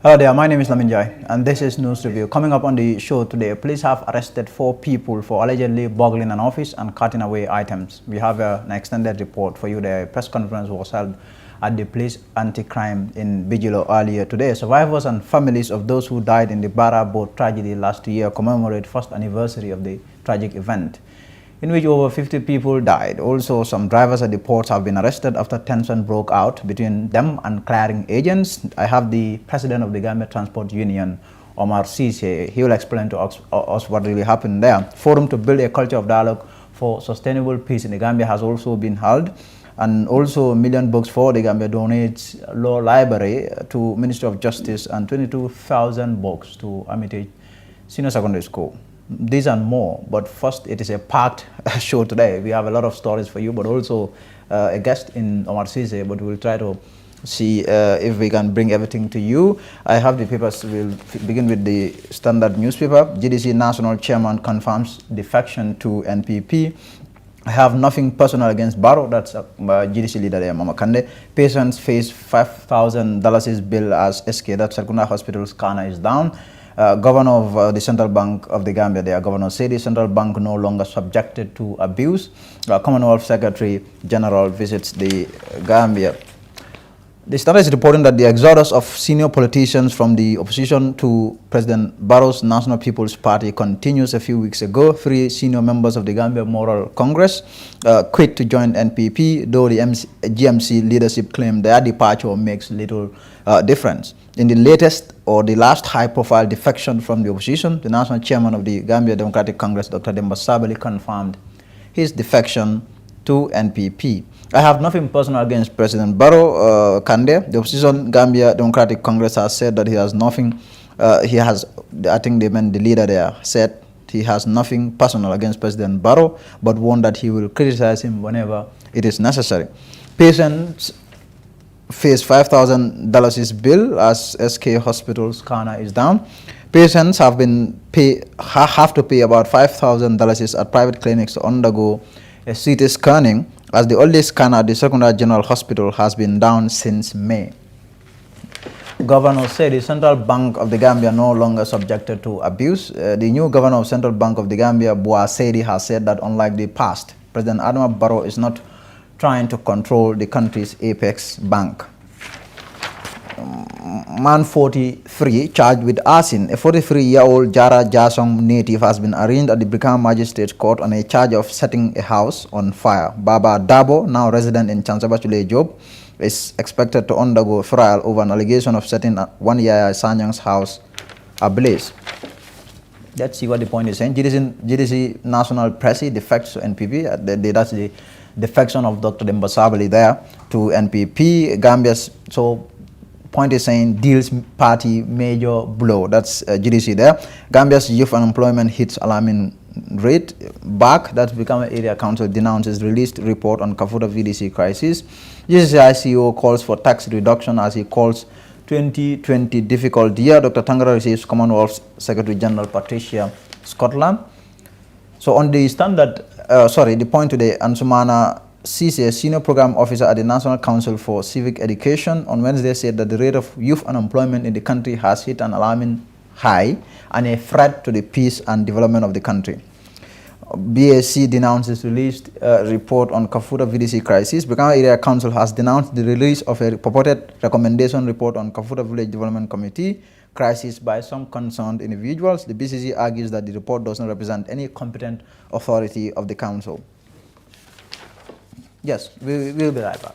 Hello there, my name is Lamin Jai, and this is News Review. Coming up on the show today, police have arrested 4 people for allegedly burgling an office and cutting away items. We have an extended report for you. The press conference was held at the police anti-crime in Bijilo earlier today. Survivors and families of those who died in the Bara boat tragedy last year commemorate first anniversary of the tragic event, in which over 50 people died. Also, some drivers at the ports have been arrested after tension broke out between them and clearing agents. I have the president of the Gambia Transport Union, Omar Cisse. He will explain to us what really happened there. Forum to build a culture of dialogue for sustainable peace in the Gambia has also been held. And also, $1 million for the Gambia donates law library to Ministry of Justice and 22,000 books to Armitage Senior Secondary School. These and more, but first, it is a packed show today. We have a lot of stories for you, but also a guest in Omar Cisse, but we'll try to see if we can bring everything to you. I have the papers. We'll begin with the Standard newspaper. GDC National Chairman confirms defection to NPP. I have nothing personal against Barrow. That's GDC leader there, Mama Kande. Patients face $5,000 bill as SK. That's Sarkunda Hospital scanner is down. Governor of the Central Bank of the Gambia, the governor said the Central Bank no longer subjected to abuse. Commonwealth Secretary General visits the Gambia. The Standard is reporting that the exodus of senior politicians from the opposition to President Barrow's National People's Party continues. A few weeks ago, 3 senior members of the Gambia Moral Congress quit to join NPP, though the GMC leadership claimed their departure makes little difference. In the latest or the last high-profile defection from the opposition, the national chairman of the Gambia Democratic Congress, Dr. Demba Sabally, confirmed his defection to NPP. I have nothing personal against President Barrow Kande. The opposition Gambia Democratic Congress has said that he has nothing. I think they meant the leader there, said he has nothing personal against President Barrow, but warned that he will criticize him whenever it is necessary. Patients face $5,000 bill as SK Hospital scanner is down. Patients have to pay about $5,000 at private clinics to undergo a CT scanning, as the oldest scanner at the Secondary General Hospital has been down since May. Governor said the Central Bank of the Gambia no longer subjected to abuse. The new governor of Central Bank of the Gambia, Boa Sedi, has said that unlike the past, President Adama Barrow is not trying to control the country's apex bank. Man 43 charged with arson. A 43-year-old Jara Jasong native has been arraigned at the Brikama Magistrates Court on a charge of setting a house on fire. Baba Dabo, now resident in Chansabachule Job, is expected to undergo trial over an allegation of setting one Yaya Sanyang's house ablaze. Let's see what the point is saying. GDC National Presi defects to NPP. That's the defection of Dr. Demba Sabally there to NPP. Gambia's point is saying deals party major blow. That's GDC there. Gambia's youth unemployment hits alarming rate. Back, that's become an area council denounces released report on Kafuta VDC crisis. GDC ICO calls for tax reduction as he calls 2020 difficult year. Dr. Tangara receives Commonwealth Secretary General Patricia Scotland. So on the Standard, the point today, Ansumana Cisse, senior program officer at the National Council for Civic Education, on Wednesday said that the rate of youth unemployment in the country has hit an alarming high and a threat to the peace and development of the country. BAC denounces released report on Kafuta VDC crisis. Brikama Area Council has denounced the release of a purported recommendation report on Kafuta Village Development Committee crisis by some concerned individuals. The BCC argues that the report does not represent any competent authority of the council. Yes, we will be right back.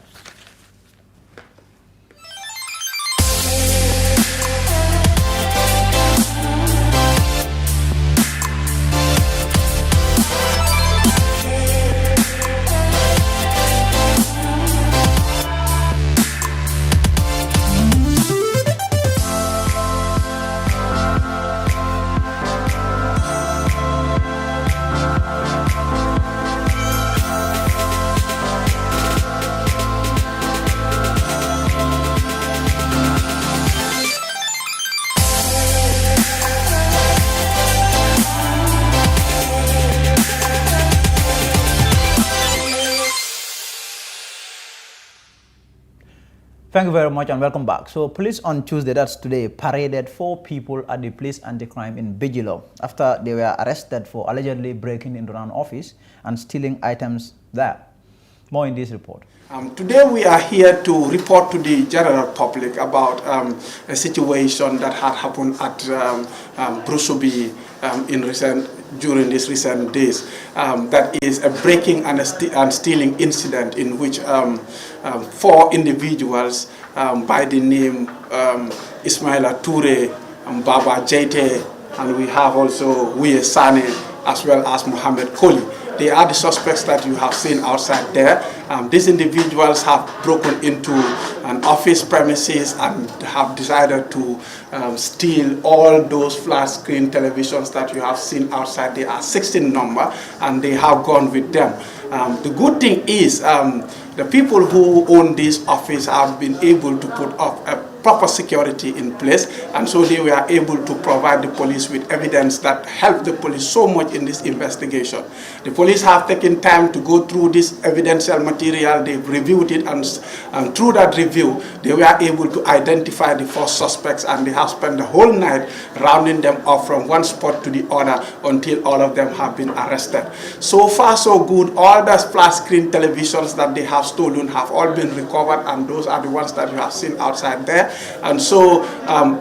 Thank you very much and welcome back. So police on Tuesday, that's today, paraded 4 people at the police anti-crime in Bijilo after they were arrested for allegedly breaking into an office and stealing items there. More in this report. Today we are here to report to the general public about a situation that had happened at Brusubi during these recent days. That is a breaking and stealing incident in which 4 individuals by the name Ismaila Toure, Baba Jaite, and we have also Wiye Sane as well as Mohamed Koli. They are the suspects that you have seen outside there. These individuals have broken into an office premises and have decided to steal all those flat screen televisions that you have seen outside. They are 16 number and they have gone with them. The good thing is the people who own this office have been able to put up a proper security in place, and so they were able to provide the police with evidence that helped the police so much in this investigation. The police have taken time to go through this evidential material, they've reviewed it, and through that review, they were able to identify the 4 suspects, and they have spent the whole night rounding them off from one spot to the other until all of them have been arrested. So far, so good. All the flat screen televisions that they have stolen have all been recovered, and those are the ones that you have seen outside there. And so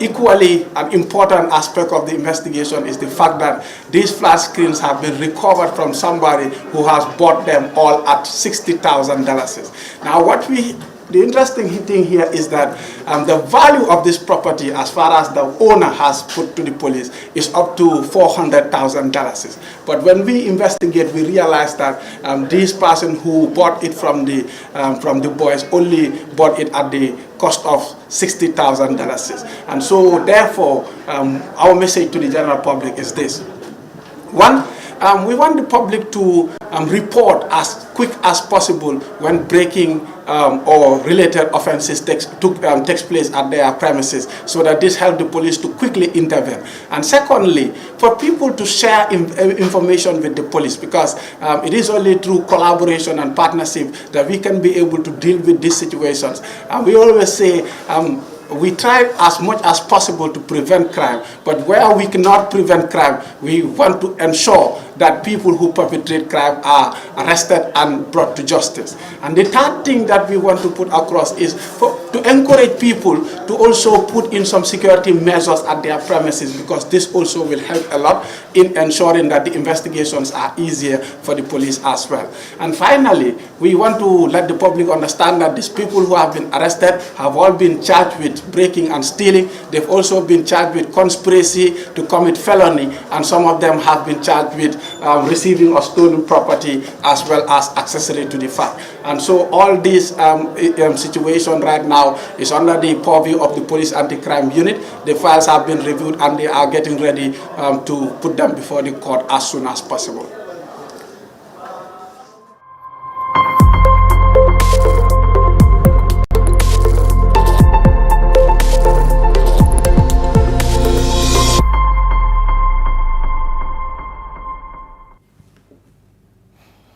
equally an important aspect of the investigation is the fact that these flat screens have been recovered from somebody who has bought them all at $60,000. Now the interesting thing here is that the value of this property, as far as the owner has put to the police, is up to $400,000. But when we investigate, we realize that this person who bought it from the boys only bought it at the cost of $60,000. And so, therefore, our message to the general public is this: 1. We want the public to report as quick as possible when breaking or related offenses takes place at their premises, so that this helps the police to quickly intervene. And secondly, for people to share information with the police, because it is only through collaboration and partnership that we can be able to deal with these situations. And we always say, we try as much as possible to prevent crime, but where we cannot prevent crime, we want to ensure that people who perpetrate crime are arrested and brought to justice. And the third thing that we want to put across is to encourage people to also put in some security measures at their premises, because this also will help a lot in ensuring that the investigations are easier for the police as well. And finally, we want to let the public understand that these people who have been arrested have all been charged with breaking and stealing. They've also been charged with conspiracy to commit felony, and some of them have been charged with receiving or stolen property as well as accessory to the fact. And so all this situation right now is under the purview of the police anti-crime unit. The files have been reviewed and they are getting ready to put them before the court as soon as possible.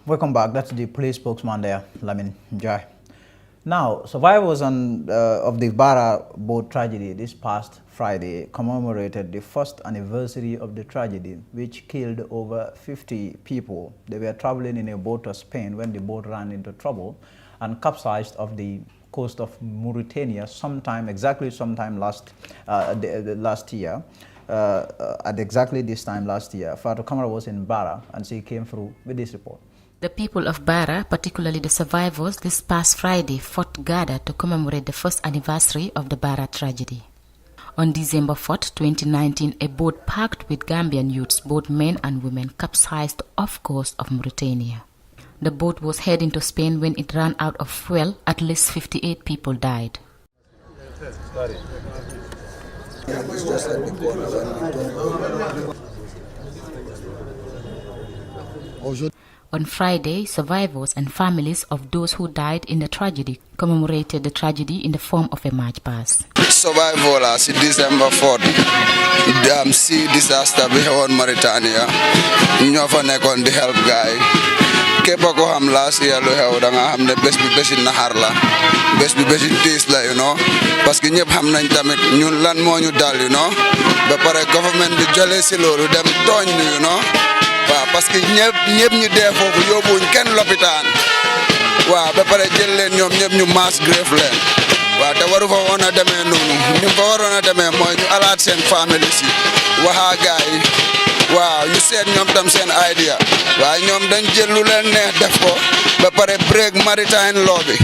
Welcome back. That's the police spokesman there, Lamin Jai. Now, survivors of the Bara boat tragedy this past Friday commemorated the first anniversary of the tragedy, which killed over 50 people. They were traveling in a boat to Spain when the boat ran into trouble and capsized off the coast of Mauritania sometime last year. At exactly this time last year, Fatou Camara was in Bara and she came through with this report. The people of Bara, particularly the survivors, this past Friday fought gathered to commemorate the first anniversary of the Bara tragedy. On December 4th, 2019, a boat packed with Gambian youths, both men and women, capsized off coast of Mauritania. The boat was heading to Spain when it ran out of fuel. At least 58 people died. On Friday, survivors and families of those who died in the tragedy commemorated the tragedy in the form of a march past. Survivors, December 4th, sea disaster behind Mauritania. Ñoo fa nekkoon di help guy képp ko xam last year lu xew da nga xam ne bés bi bési naxar la bés bi bési tiis la you know parce que ñëpp xam nañ tamit ñun lan moo ñu dal you know ba pare government bi jëlee si loolu dem tooñ ñu you know waaw parce que ñëpp ñu dee foofu yóbbuwuñ kenn lopitaan waaw ba pare jël leen ñoom ñëpp ñu mass grave leen waaw te waru fa woon a demee noonu ñu fa waroon a demee mooy ñu alaat seen famille si waxaa gaay yi waaw ñu seet ñoom tam seen idea waaye ñoom dañ jël lu leen neex def ko ba pare break maritime law bi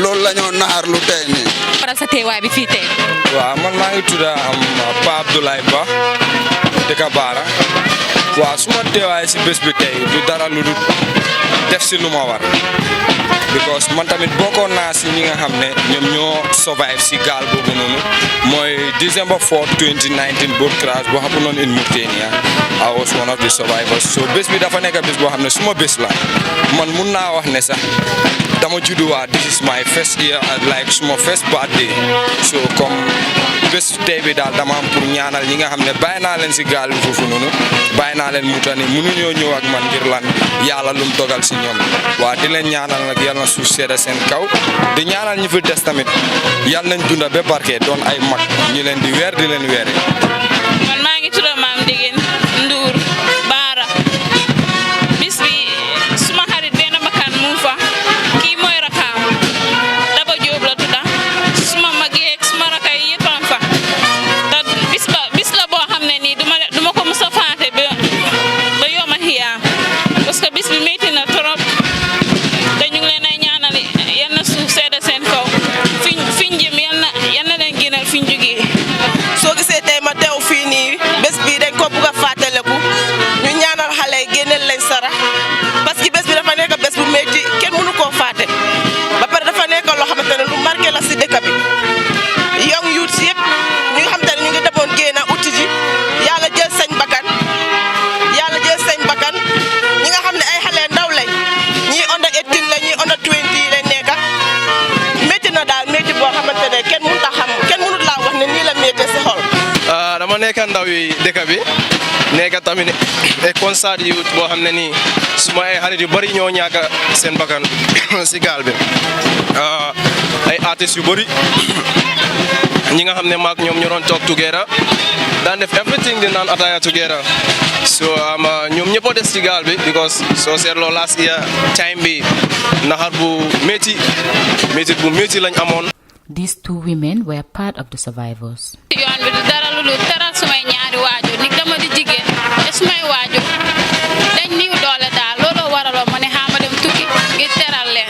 loolu la ñoo naxar lu tey nii. para sa teewaay bi fii tey. waaw man maa ngi tudd Pa Abdoulaye Ba dëkk Baara waaw suma teewaay si bés bi tey du dara lu dul def si lu ma war because man tamit bokkoon naa si ñi nga xam ne ñoom ñoo survive si gaal boobu noonu mooy December 4 2019 boat crash boo xam noonu in Mauritania I was one of the survivors so bés bi dafa nekk bés boo xam ne suma bés la man mun naa wax ne sax dama judduwaat this is my first year like suma first birthday so comme bés tey bi daal dama am pour ñaanal ñi nga xam ne bàyyi naa leen si gaal bi foofu noonu bàyyi naa leen mutani mënuñoo ñëw ak man ngir lan yàlla lum dogal si ñoom waa di leen ñaanal nag yàlla na suuf sedda seen kaw di ñaanal ñi fi des tamit yàlla nañ dunda ba barke doon ay mag ñi leen di weer di leen weere. man maa ngi tudd Maam Digeen Ndour Baara bis bi suma xarit benn makan mu fa kii mooy rakaam Daba Jóob la tudda suma mag yeeg suma raka yi yëpp am fa te bis la boo xam ne nii duma ko mos a faate ba yoma xiyaam parce que bis bi métti na trop te ñu ngi leen ay ñaanal yal na suuf sedda seen kaw fiñ jëm yal na leen gënal fiñ jógee. soo gisee tey ma teew fii nii bés bi dañ ko bugg a fàttaliku ñu ñaanal xale yi génneel leen sara parce que bés bi dafa nekk bés bu métti kenn mënu koo fàtte ba pare dafa nekk loo xamante ne lu marqué la si dëkk bi young youths yëpp ñi nga xamante ne ñu ngi demoon génn uti ji yàlla jël seen bakkan ñi nga xam ne ay xale ndaw lañ ñii under 18 la ñii under 20 lañ nekk métti na daal métti boo xamante ne kenn mënut laa wax ne nii la métti si xol. dama nekk ndaw yi dëkk bi nekk tamit ay constat youth boo xam ne nii suma ay xarit yu bëri ñoo ñàkk seen bakkan si gaal bi ay artistes yu bëri ñi nga xam ne maak ñoom ñu doon toog together daan def everything di naan ataya together so ñoom ñëpp a des ci gaal bi because soo seetloo last year time bi naxar bu métti lañ amoon. These two women were part of the survivors. yoon bi du dara lu dul teral sumay ñaari waajur nit dama di jigéen te sumay waajur dañ niw doole daal looloo waraloo ma ne xaama dem tukki ngir teral leen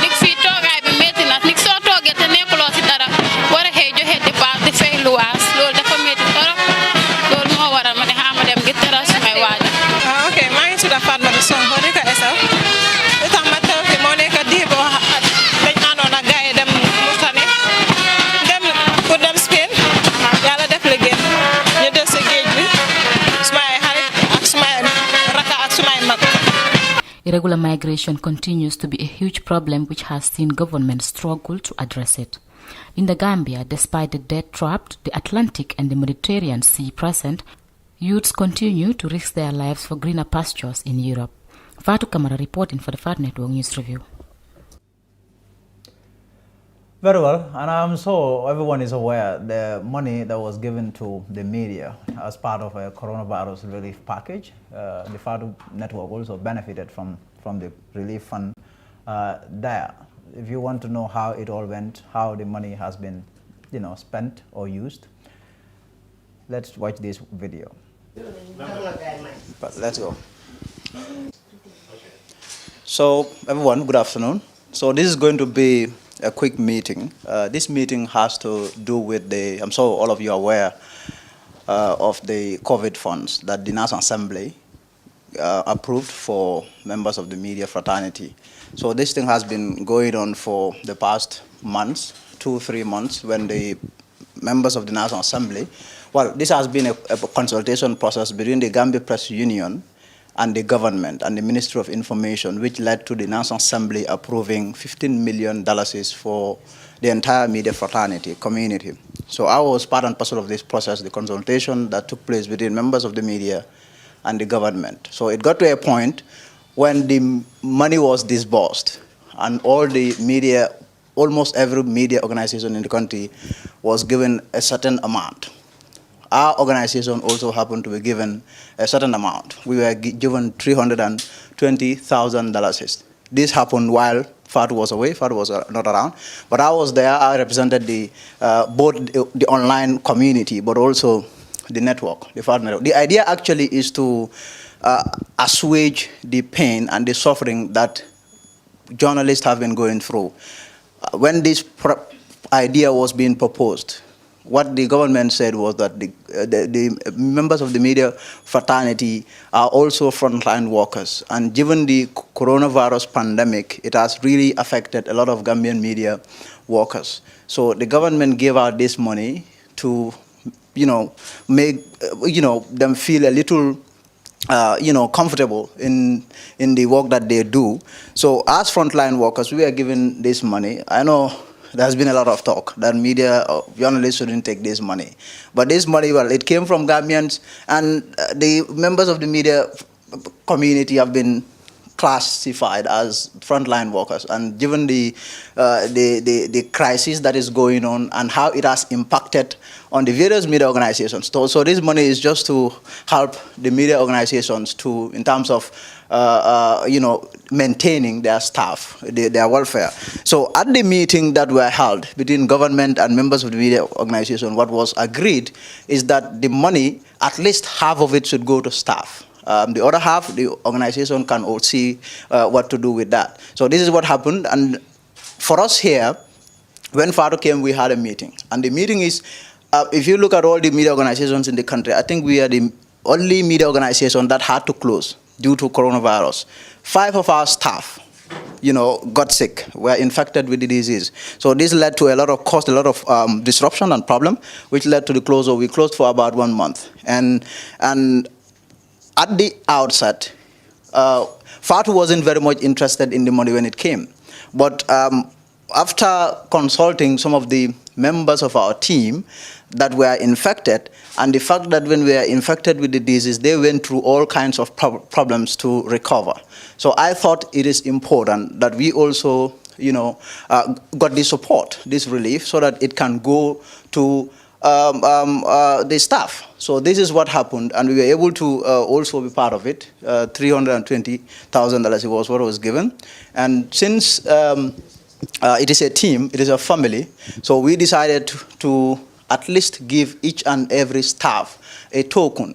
nit fii toogaay bi métti na nit soo toogee te nekkuloo si dara war a xëy joxe dépense di fay luwaas loolu dafa métti torop loolu moo waral ma ne xaama dem ngir teral sumay waajur. ok maa ngi tudd Fatmata Sonko nekk Esau li tax ma teew fi moo nekk diir boo dañ àndoon ak gars yi dem Mauritanie pour dem Spain yàlla def la génn ñu des si géej bi sumay xarit ak sumay raka ak sumay mag. Irregular migration continues to be a huge problem which has seen government struggle to address it. In the Gambia, despite the debt trapped, the Atlantic and the Mediterranean Sea present, youths continue to risk their lives for greener pastures in Europe. Fatu Kamara reporting for the Fat Network News Review. Very well, and I'm sure everyone is aware the money that was given to the media as part of a coronavirus relief package. The FADU network also benefited from the relief fund there. If you want to know how it all went, how the money has been, spent or used, let's watch this video. But let's go. So everyone, good afternoon. So this is going to be a quick meeting. This meeting has to do with I'm sure all of you are aware of the COVID funds that the National Assembly approved for members of the media fraternity. So this thing has been going on for the past months, 2-3 months, when the members of the National Assembly, well, this has been a consultation process between the Gambia Press Union and the government and the Ministry of Information, which led to the National Assembly approving $15 million for the entire media fraternity community. So I was part and parcel of this process, the consultation that took place between members of the media and the government. So it got to a point when the money was disbursed and all the media, almost every media organization in the country was given a certain amount. Our organization also happened to be given a certain amount. We were given $320,000. This happened while Fatu was away. Fatu was not around. But I was there. I represented both the online community, but also the network, the Fatu network. The idea actually is to assuage the pain and the suffering that journalists have been going through. When this idea was being proposed, what the government said was that the members of the media fraternity are also frontline workers. And given the coronavirus pandemic, it has really affected a lot of Gambian media workers. So the government gave out this money to, make, them feel a little comfortable in the work that they do. So as frontline workers, we are given this money. I know there's been a lot of talk that media or journalists shouldn't take this money. But this money, well, it came from Gambians, and the members of the media community have been classified as frontline workers. And given the crisis that is going on and how it has impacted on the various media organizations. So this money is just to help the media organizations in terms of maintaining their staff, their welfare. So at the meeting that were held between government and members of the media organization, what was agreed is that the money, at least half of it should go to staff. The other half, the organization can all see what to do with that. So this is what happened. And for us here, when Fatu came, we had a meeting. And the meeting is, if you look at all the media organizations in the country, I think we are the only media organization that had to close due to coronavirus. 5 of our staff, got sick, were infected with the disease. So this led to a lot of cost, a lot of disruption and problem, which led to the closure. We closed for about 1 month. And at the outset, Fatu wasn't very much interested in the money when it came. But after consulting some of the members of our team that were infected, and the fact that when we are infected with the disease, they went through all kinds of problems to recover. So I thought it is important that we also, got this support, this relief, so that it can go to the staff. So this is what happened, and we were able to also be part of it. $320,000 was what was given. And since it is a team, it is a family, so we decided to at least give each and every staff a token.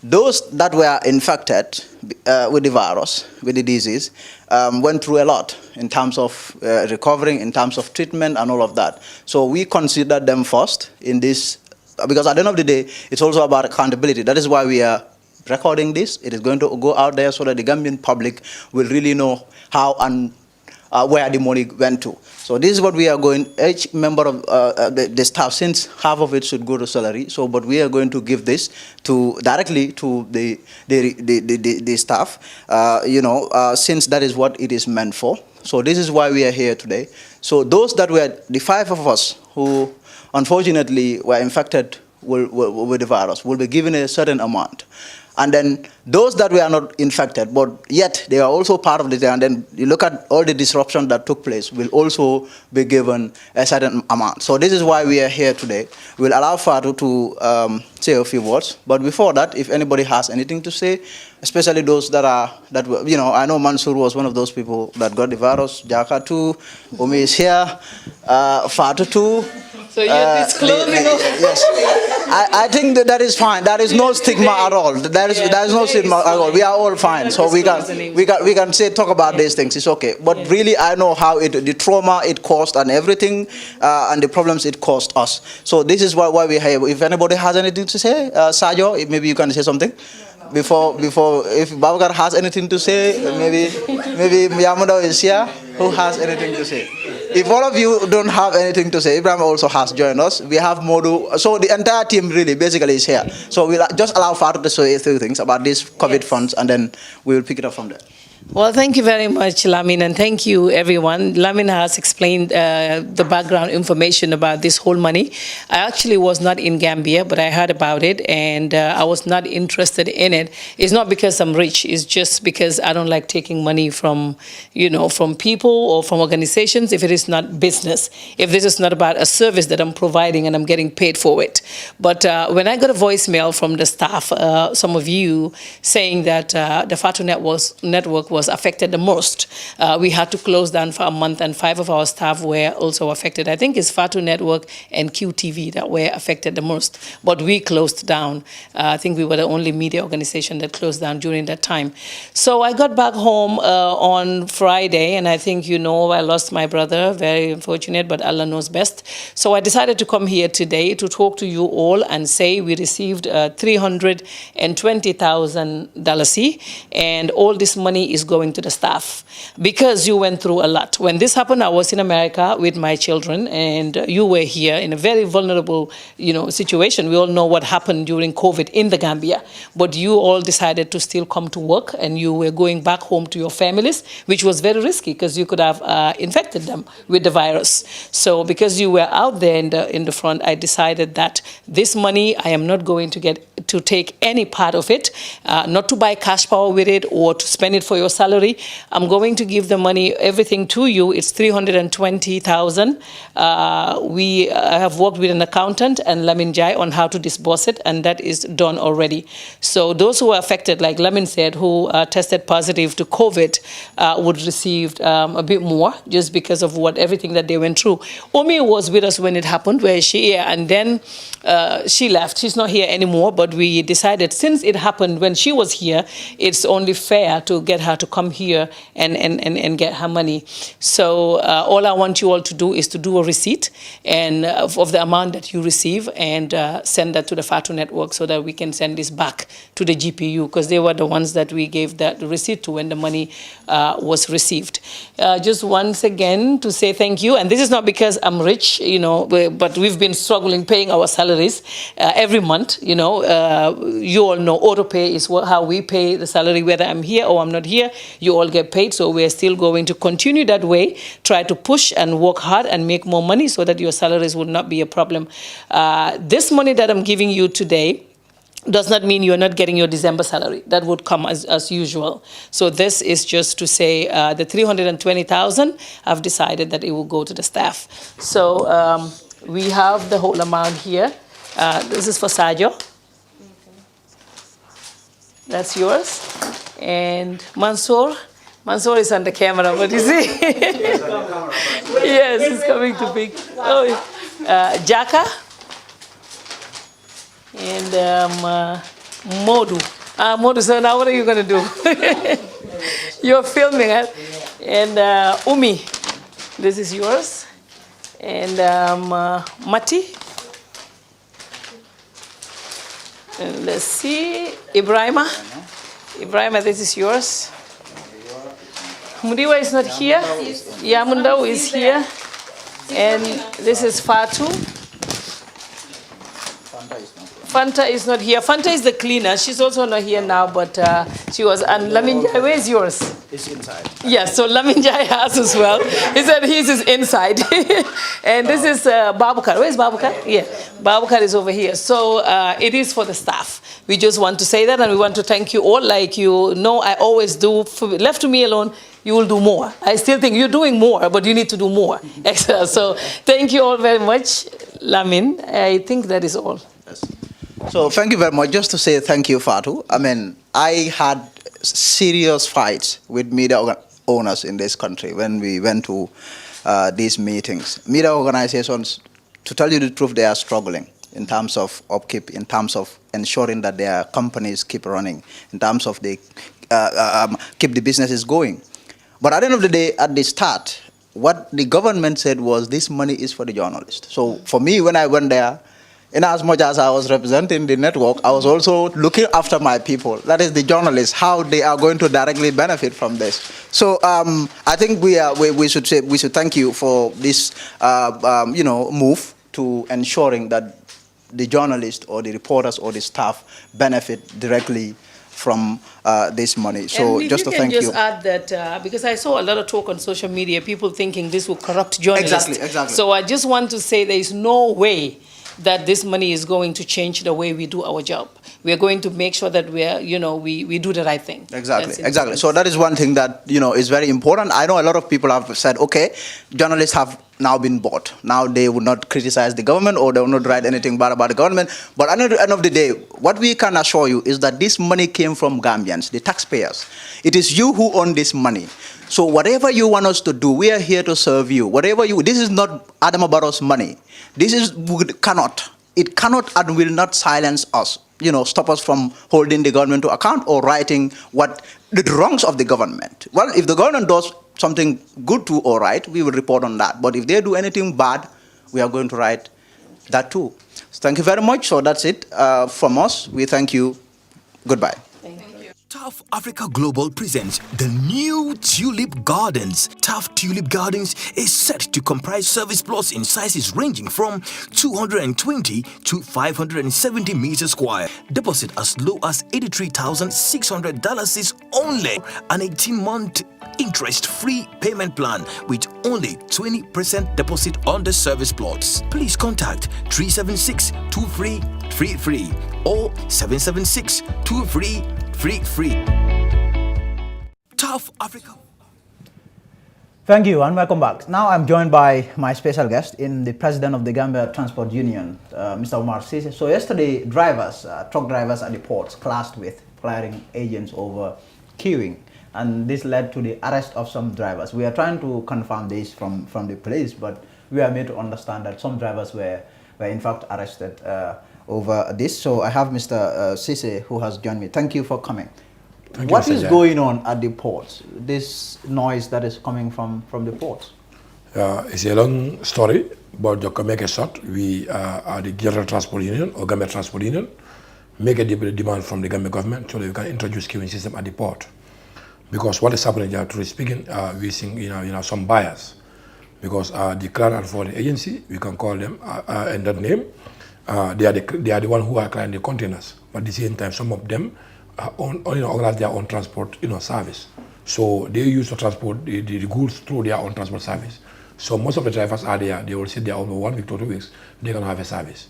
Those that were infected with the virus, with the disease, went through a lot in terms of recovering, in terms of treatment and all of that. So we considered them first in this, because at the end of the day, it's also about accountability. That is why we are recording this. It is going to go out there so that the Gambian public will really know how and where the money went to. So this is what we are going, each member of the staff, since half of it should go to salary, but we are going to give this directly to the staff, since that is what it is meant for. So this is why we are here today. So those that were, the 5 of us who unfortunately were infected with the virus will be given a certain amount. And then those that were not infected, but yet they are also part of it, and then you look at all the disruption that took place, will also be given a certain amount. So this is why we are here today. We'll allow Fatu to say a few words. But before that, if anybody has anything to say, especially those that I know Mansour was one of those people that got the virus, Jaka too, Umi is here, Fatu too. So you're disclosing yes. I think that is fine. There is no stigma at all. There is no stigma at all. We are all fine. So we can talk about these things. It's okay. But really, I know how the trauma it caused and everything, and the problems it caused us. So this is why we are here. If anybody has anything to say, Sajo, maybe you can say something. Before, if Babakar has anything to say, maybe Yamuda is here. Who has anything to say? If all of you don't have anything to say, Ibrahim also has joined us. We have Modu. So the entire team really basically is here. So we'll just allow Fatu to say a few things about these COVID funds, and then we will pick it up from there. Well, thank you very much, Lamin, and thank you, everyone. Lamin has explained the background information about this whole money. I actually was not in Gambia, but I heard about it, and I was not interested in it. It's not because I'm rich. It's just because I don't like taking money from, from people or from organizations if it is not business, if this is not about a service that I'm providing and I'm getting paid for it. But when I got a voicemail from the staff, some of you, saying that the Fatu network was affected the most. We had to close down for a month, and 5 of our staff were also affected. I think it's Fatu Network and QTV that were affected the most, but we closed down. I think we were the only media organization that closed down during that time. So I got back home on Friday, and I think I lost my brother, very unfortunate, but Allah knows best. So I decided to come here today to talk to you all and say we received $320,000, and all this money is going to the staff because you went through a lot. When this happened, I was in America with my children, and you were here in a very vulnerable, situation. We all know what happened during COVID in the Gambia, but you all decided to still come to work, and you were going back home to your families, which was very risky because you could have infected them with the virus. So because you were out there in the front, I decided that this money, I am not going to take any part of it, not to buy cash power with it or to spend it for your salary. I'm going to give the money, everything to you. It's $320,000. We have worked with an accountant and Lamin Jai on how to disburse it, and that is done already. So those who are affected, like Lamin said, who tested positive to COVID, would receive a bit more just because of everything that they went through. Omi was with us when it happened, and then she left. She's not here anymore, but we decided since it happened when she was here, it's only fair to get her to come here and get her money. So all I want you all to do is to do a receipt and of the amount that you receive, and send that to the Fatu Network so that we can send this back to the GPU, because they were the ones that we gave that receipt to when the money was received. Just once again to say thank you, and this is not because I'm rich, but we've been struggling paying our salaries every month. You all know AutoPay is how we pay the salary, whether I'm here or I'm not here. You all get paid, so we're still going to continue that way, try to push and work hard and make more money so that your salaries would not be a problem. This money that I'm giving you today does not mean you're not getting your December salary. That would come as usual. So this is just to say the $320,000, I've decided that it will go to the staff. So we have the whole amount here. This is for Sajo. That's yours. And Mansour is on the camera, but you see? Yes, he's coming to pick. Oh, Jaka. And Modu. Modu, so now what are you going to do? You're filming it. And Umi, this is yours. And Mati. And let's see, Ibrahima, this is yours. Mudiwa is not here. Yamundao is here. And this is Fatu. Fanta is not here. Fanta is the cleaner. She's also not here now, but she was. And Lamin Jai, where's yours? It's inside. Yes, so Lamin Jai has as well. He said his is inside. And this is Babukar. Where's Babukar? Yeah, Babukar is over here. So it is for the staff. We just want to say that, and we want to thank you all. Like I always do. Left to me alone, you will do more. I still think you're doing more, but you need to do more. Extra. So thank you all very much, Lamin. I think that is all. Yes. So thank you very much. Just to say thank you, Fatu. I had serious fights with media owners in this country when we went to these meetings. Media organizations, to tell you the truth, they are struggling in terms of upkeep, in terms of ensuring that their companies keep running, in terms of they keep the businesses going. But at the end of the day, at the start, what the government said was this money is for the journalists. So for me, when I went there, in as much as I was representing the network, I was also looking after my people, that is the journalists, how they are going to directly benefit from this. So I think we should thank you for this move to ensuring that the journalists or the reporters or the staff benefit directly from this money. So And if just you to can thank you. just add that, because I saw a lot of talk on social media, people thinking this will corrupt journalists. Exactly. So I just want to say there is no way that this money is going to change the way we do our job. We are going to make sure that we are, we do the right thing. Exactly. So that is one thing that, is very important. I know a lot of people have said, okay, journalists have now been bought. Now they would not criticize the government or they will not write anything bad about the government. But at the end of the day, what we can assure you is that this money came from Gambians, the taxpayers. It is you who own this money. So whatever you want us to do, we are here to serve you. This is not Adama Barrow's money. It cannot and will not silence us, stop us from holding the government to account or writing what the wrongs of the government. Well, if the government does something good to or right, we will report on that. But if they do anything bad, we are going to write that too. So thank you very much. So that's it from us. We thank you. Goodbye. TAF Africa Global presents the new Tulip Gardens. TAF Tulip Gardens is set to comprise service plots in sizes ranging from 220 to 570 meters square. Deposit as low as $83,600 is only an 18-month interest-free payment plan with only 20% deposit on the service plots. Please contact 376-2333 or 776-2333. Free. TAF Africa. Thank you and welcome back. Now I'm joined by my special guest in the president of the Gambia Transport Union, Mr. Omar Sise. So yesterday, truck drivers at the ports clashed with clearing agents over queuing, and this led to the arrest of some drivers. We are trying to confirm this from the police, but we are made to understand that some drivers were in fact arrested over this. So I have Mr. Sise who has joined me. Thank you for coming. What is going on at the ports? This noise that is coming from the ports? It's a long story, but to make it short, we are the General Transport Union or Gambia Transport Union, make a demand from the Gambia government so that we can introduce queuing system at the port. Because what is happening here, truly speaking, we see some bias. Because the client and forwarding agency, we can call them in that name. They are the one who are client the containers, but at the same time, some of them organize their own transport service. So they used to transport the goods through their own transport service. So most of the drivers are there. They will sit there over 1 week to 2 weeks. They can have a service.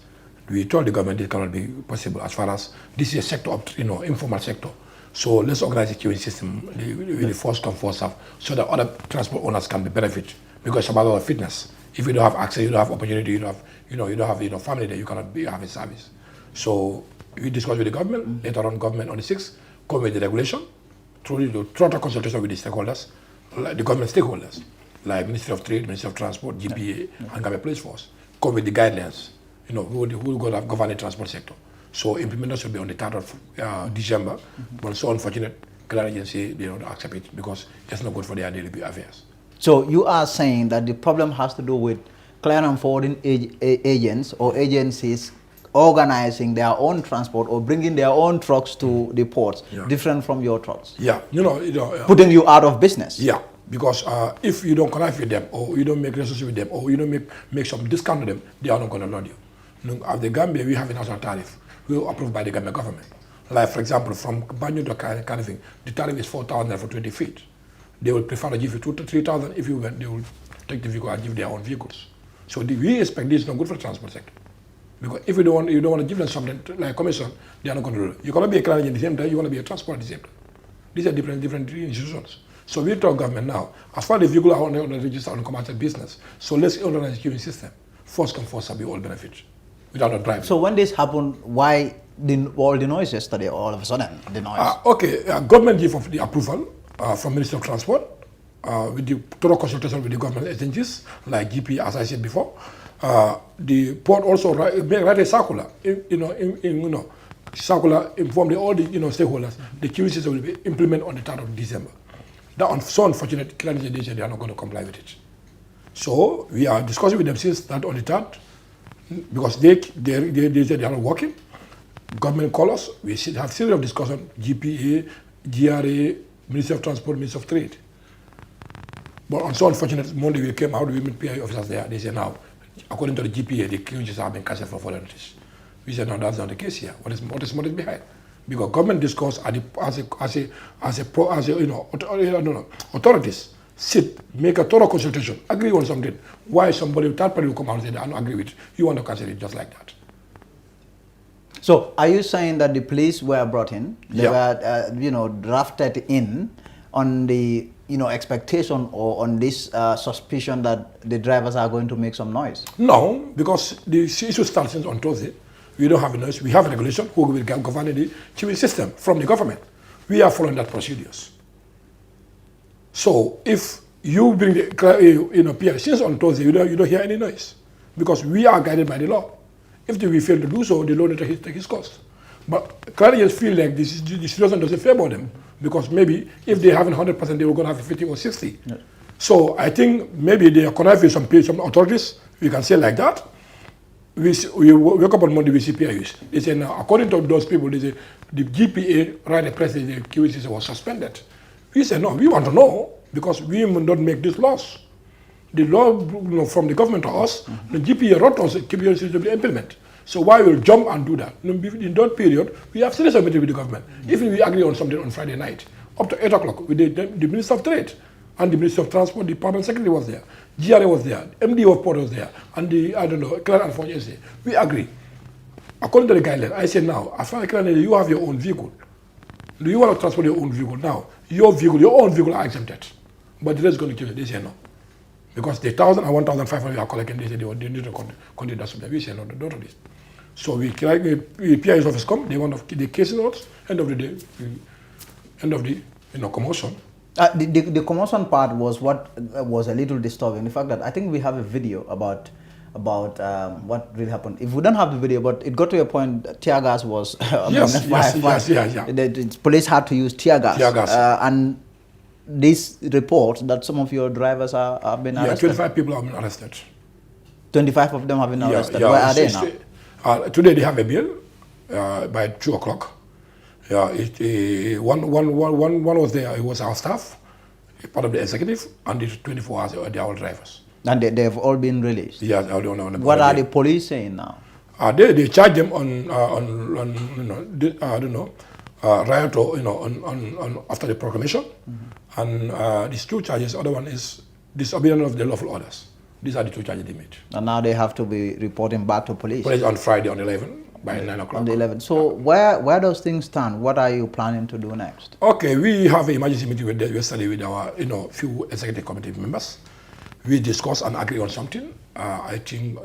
We told the government it cannot be possible as far as this is a sector of informal sector. So let's organize a queuing system with the first come first serve, so that other transport owners can be benefit. Because it's about our fitness. If you don't have access, you don't have opportunity, you don't have family there, you cannot have a service. So we discussed with the government. Later on, government on the 6th come with the regulation through the total consultation with the stakeholders, like the government stakeholders, like Ministry of Trade, Ministry of Transport, GPA, and Gambia Police Force, come with the guidelines. Who will govern the transport sector. So implementation should be on the 3rd of December. But so unfortunate, clear agency they don't accept it because it's not good for their daily affairs. So you are saying that the problem has to do with client and forwarding agents or agencies organizing their own transport or bringing their own trucks to the ports, different from your trucks. Yeah, putting you out of business. Yeah, because if you don't connect with them or you don't make relationship with them or you don't make some discount to them, they are not going to load you. At the Gambia, we have a national tariff. We are approved by the Gambia government. Like, for example, from Banjul to Kanifing, the tariff is 4,000 for 20 feet. They will prefer to give you 2,000 to 3,000. If you went, they will take the vehicle and give their own vehicles. So we expect this is not good for the transport sector. Because if you don't want to give them something like commission, they are not going to do it. You cannot be a client at the same time, you want to be a transport at the same time. These are different institutions. So we talk government now. As far as the vehicle are on the register on commercial business, so let's organize a queuing system. First come, first serve, we all benefit without a driver. So when this happened, why all the noise yesterday, all of a sudden, the noise? Government gave the approval from Ministry of Transport with the total consultation with the government agencies, like GP, as I said before. The port also write a circular, circular inform all the stakeholders. The queuing system will be implemented on the 3rd of December. That so unfortunate, they are not going to comply with it. So we are discussing with them since that on the 3rd, because they said they are not working. Government call us. We have a series of discussion. GPA, GRA, Ministry of Transport, Ministry of Trade. But on so unfortunate, Monday we came out, we met PI officers there. They say now, according to the GPA, the queuing system have been cancelled for 4 notice. We said no, that's not the case here. What is behind? because government discourse authorities sit, make a thorough consultation, agree on something. Why somebody, third party will come out and say, I don't agree with it. You want to cancel it just like that. So, are you saying that the police were brought in? They were, drafted in on the, expectation or on this suspicion that the drivers are going to make some noise? No, because the issue starts on Thursday. We don't have a noise. We have a regulation who will govern the civil system from the government. We are following that procedures. So, if you bring the PR, since on Thursday, you don't hear any noise, because we are guided by the law. If we fail to do so, the law will take his cost. But Canadians feel like this situation doesn't favor them, because maybe if they haven't 100%, they were going to have 50 or 60. Yeah. So I think maybe they are conniving with some authorities, we can say like that. We wake up on Monday, we see PIUs. They say now, according to those people, they say the GPA, right, the president, the QC was suspended. We say, no, we want to know, because we will not make these laws. The law from the government to us, the GPA wrote us, GPA to be implemented. So why will jump and do that? In that period, we have seriously submitted with the government. If we agree on something on Friday night, up to 8 o'clock, with the Minister of Trade and the Minister of Transport, the Department Secretary was there, GRA was there, MD of Port was there, and the, Clan and Forge SA. We agree. According to the guidelines, I say now, as far as Clan, you have your own vehicle. Do you want to transport your own vehicle? Now, your own vehicle are exempted. But the rest is going to change. They say no. Because the 1,000 and 1,500 we are collecting, they say they need to continue that subject. We say no, don't do this. So we PI's office come, they want the case notes, end of the day, end of the commotion. The commotion part was what was a little disturbing. The fact that I think we have a video about what really happened. If we don't have the video, but it got to a point, tear gas was yes. The police had to use tear gas. And this report that some of your drivers have been arrested. 25 people have been arrested. 25 of them have been arrested. Where are they now? Today they have a bail by 2 o'clock. One was there. It was our staff, part of the executive, and the 24 hours they are all drivers. And they have all been released. Yes, what are the police saying now? They charge them on riot after the proclamation, and these two charges. Other one is disobedience of the lawful orders. These are the two charges they made. And now they have to be reporting back to police. Police on Friday on the 11th by 9 o'clock. On the 11th. So where those things stand? What are you planning to do next? Okay, we have an emergency meeting yesterday with our few executive committee members. We discuss and agree on something. I think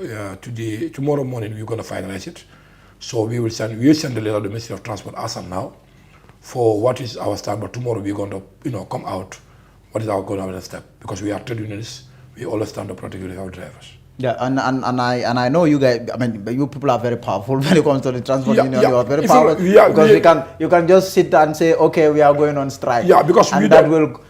tomorrow morning we're going to finalize it. So we'll send the letter to the Ministry of Transport as of now for what is our stand. But tomorrow we're going to come out what is our going to step, because we are trade unionists. We always stand up protecting our drivers. Yeah, and I know you guys. I mean, you people are very powerful when it comes to the transport union. You are very powerful because you can just sit and say, okay, we are going on strike. Yeah, because we don't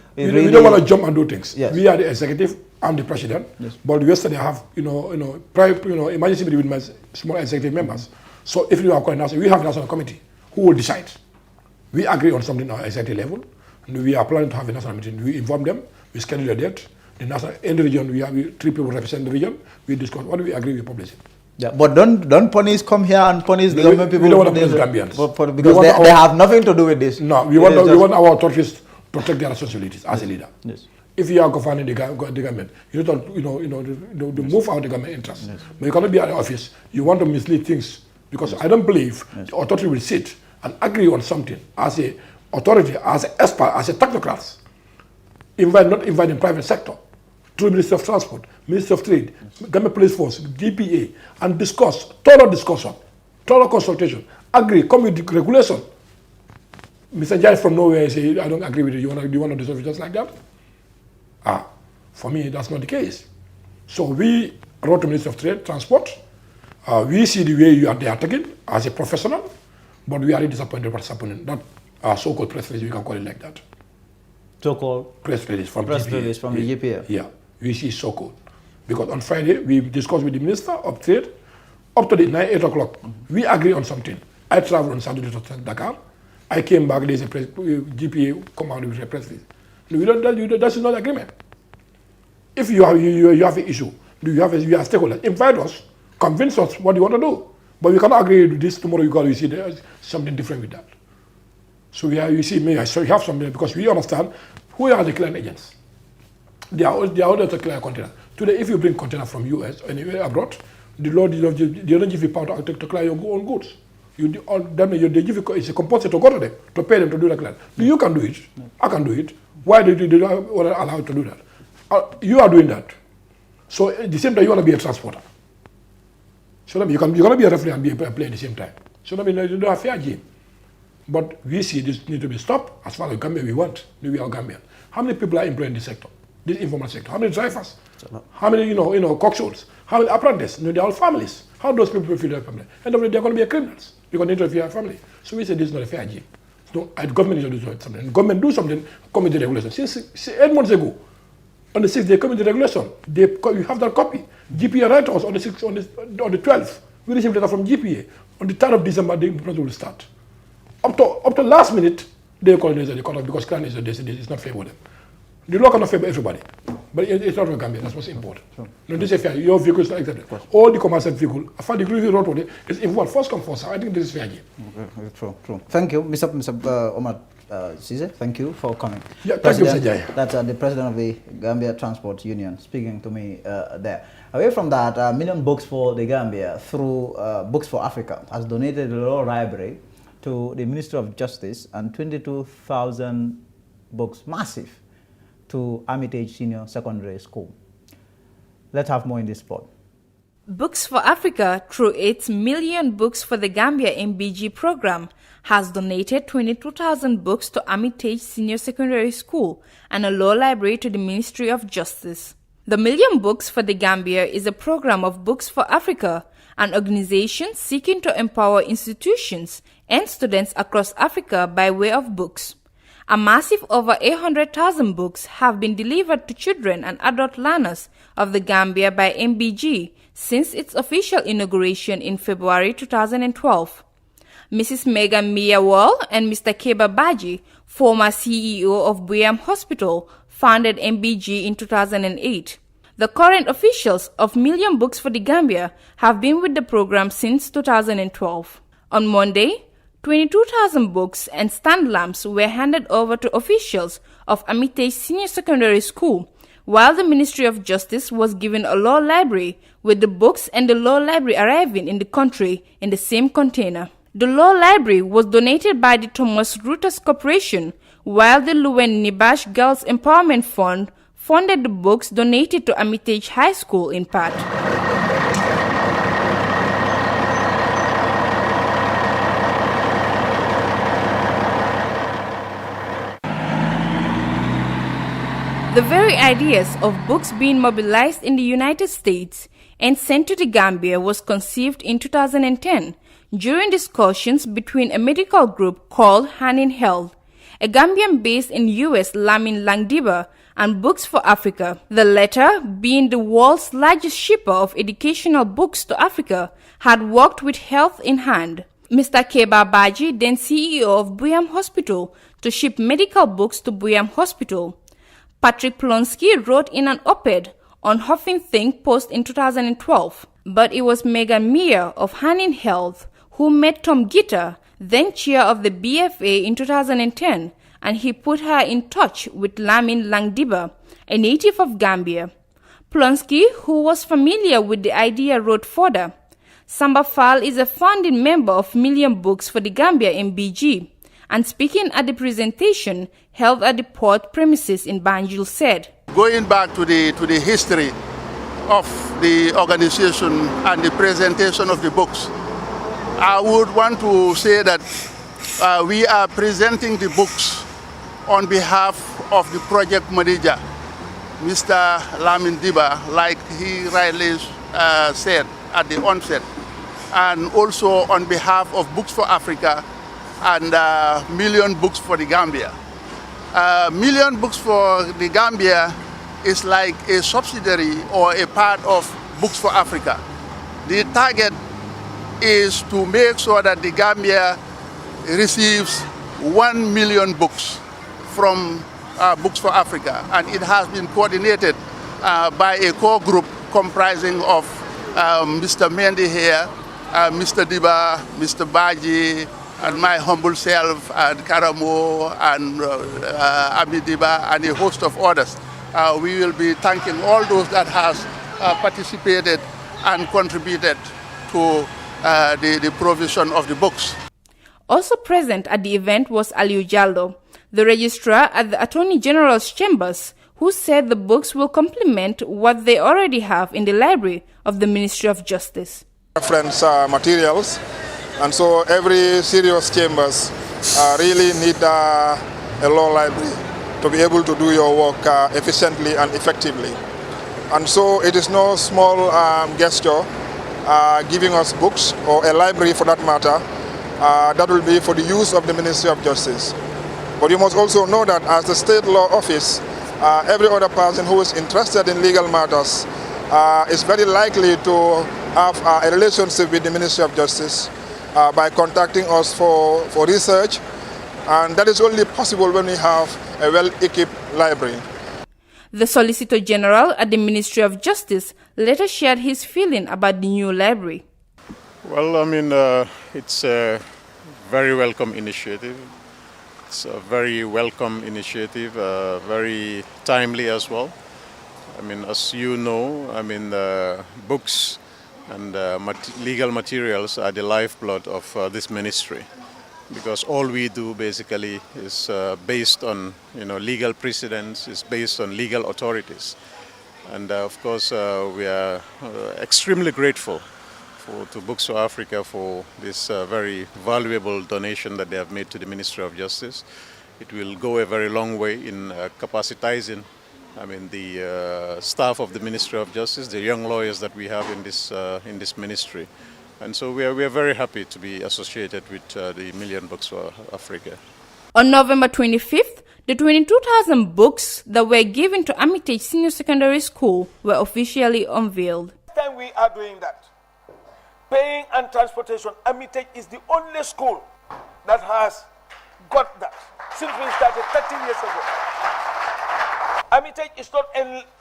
want to jump and do things. Yes. We are the executive. I'm the president. Yes. But yesterday I have emergency meeting with my small executive members. So if you are calling national, we have a national committee who will decide. We agree on something at executive level. And we are planning to have a national meeting. We inform them. We schedule a date. The national in the region, we have 3 people represent the region. We discuss what do we agree, we publish it. Yeah, but don't punish come here and punish the government people. We don't want to punish Gambians because they have nothing to do with this. No, we want our authorities to protect their responsibilities as a leader. Yes. If you are governing the government, you don't to move out the government interests. Yes. But you cannot be at the office. You want to mislead things, because I don't believe the authority will sit and agree on something as a authority, as an expert, as a technocrat. Not inviting private sector. Through Ministry of Transport, Ministry of Trade, Government Police Force, DPA, and discuss, thorough discussion, thorough consultation, agree, come with the regulation. Mr. Jai from nowhere say, I don't agree with you, do you want to dissolve it just like that? For me, that's not the case. So we wrote to Ministry of Trade, Transport. We see the way they are taking as a professional, but we are really disappointed what's happening. That so-called press release, we can call it like that. So-called press release from the GPA. Yeah, we see so-called. Because on Friday, we discussed with the Minister of Trade up to the 8 o'clock. We agree on something. I traveled on Saturday to Dakar. I came back, there's a GPA come out with a press release. That's not agreement. If you have an issue, you are stakeholders, invite us, convince us what you want to do. But we cannot agree to this tomorrow. You see there's something different with that. So you see, so you have something, because we understand who are the clearing agents. They are ordered to clear container. Today, if you bring container from US or anywhere abroad, the law they don't give you power to clear your own goods. They give you, it's a compulsory to go to them, to pay them to do the clear. You can do it. I can do it. Why do you not allow to do that? You are doing that. So at the same time, you want to be a transporter. So you're going to be a referee and be a player at the same time. So you don't have fair game. But we see this need to be stopped as far as Gambia we want. We are Gambian. How many people are employed in this sector, this informal sector? How many drivers? How many, cockshows? How many apprentices? They're all families. How do those people feed their family? And they're going to be criminals. They're going to interfere with their family. So we say this is not a fair game. So the government needs to do something. Government do something, committee regulation. Since 8 months ago, on the 6th, they come into regulation. You have that copy. GPA write us on the 6th, on the 12th. We received data from GPA. On the 3rd of December, the process will start. Up to last minute, they call it the cut-off because clan is not fair with them. The law cannot favor everybody. But it's not for Gambia. That's what's important. Sure. No, this is fair. Your vehicle is not accepted. All the commercial vehicle, for the gravy road today, is involved. First come first. I think this is fair game. Okay, true. Thank you, Mr. Omar Cisse. Thank you for coming. Yeah, thank you, Mr. Jai. That's the president of the Gambia Transport Union speaking to me there. Away from that, Million Books for the Gambia through Books for Africa has donated a law library to the Ministry of Justice and 22,000 books, massive, to Armitage Senior Secondary School. Let's have more in this spot. Books for Africa, through its Million Books for the Gambia MBG program, has donated 22,000 books to Armitage Senior Secondary School and a law library to the Ministry of Justice. The Million Books for the Gambia is a program of Books for Africa, an organization seeking to empower institutions and students across Africa by way of books. A massive over 800,000 books have been delivered to children and adult learners of the Gambia by MBG since its official inauguration in February 2012. Mrs. Megan Mia Wall and Mr. Keba Baji, former CEO of Buyam Hospital, founded MBG in 2008. The current officials of Million Books for the Gambia have been with the program since 2012. On Monday, 22,000 books and stand lamps were handed over to officials of Armitage Senior Secondary School, while the Ministry of Justice was given a law library, with the books and the law library arriving in the country in the same container. The law library was donated by the Thomas Reuters Corporation, while the Luen Nibash Girls Empowerment Fund funded the books donated to Armitage High School in part. The very ideas of books being mobilized in the United States and sent to the Gambia was conceived in 2010 during discussions between a medical group called Hand in Health, a Gambian based in US Lamin Langdiba, and Books for Africa. The latter, being the world's largest shipper of educational books to Africa, had worked with Health in Hand. Mr. Keba Baji, then CEO of Buyam Hospital, to ship medical books to Buyam Hospital. Patrick Plonsky wrote in an op-ed on Huffington Post in 2012, but it was Megan Mia of Hand in Health who met Tom Gitter, then chair of the BFA, in 2010, and he put her in touch with Lamin Langdiba, a native of Gambia. Plonsky, who was familiar with the idea, wrote further, Samba Fall is a founding member of Million Books for the Gambia MBG, and speaking at the presentation held at the port premises in Banjul said, Going back to the history of the organization and the presentation of the books, I would want to say that we are presenting the books on behalf of the project manager, Mr. Lamin Diba, like he rightly said at the onset, and also on behalf of Books for Africa and Million Books for the Gambia. Million Books for the Gambia is like a subsidiary or a part of Books for Africa. The target is to make sure that the Gambia receives 1 million books from Books for Africa, and it has been coordinated by a core group comprising of Mr. Mendy here, Mr. Diba, Mr. Baji, and my humble self, and Karamo, and Amidiba, and a host of others. We will be thanking all those that has participated and contributed to the provision of the books. Also present at the event was Aliu Jallo, the registrar at the Attorney General's chambers, who said the books will complement what they already have in the library of the Ministry of Justice. Reference materials, and so every serious chambers really need a law library to be able to do your work efficiently and effectively. And so it is no small gesture giving us books, or a library for that matter, that will be for the use of the Ministry of Justice. But you must also know that as the state law office, every other person who is interested in legal matters is very likely to have a relationship with the Ministry of Justice by contacting us for research, and that is only possible when we have a well-equipped library. The Solicitor General at the Ministry of Justice later shared his feeling about the new library. Well, I mean, it's a very welcome initiative. It's a very welcome initiative, very timely as well. I mean, as you know, I mean, books and legal materials are the lifeblood of this ministry, because all we do basically is based on, legal precedents, is based on legal authorities. And of course, we are extremely grateful to Books for Africa for this very valuable donation that they have made to the Ministry of Justice. It will go a very long way in capacitizing, the staff of the Ministry of Justice, the young lawyers that we have in this ministry. And so we are very happy to be associated with the Million Books for Africa. On November 25th, the 22,000 books that were given to Armitage Senior Secondary School were officially unveiled. This time we are doing that. Paying and transportation, Armitage is the only school that has got that since we started 13 years ago. Armitage is not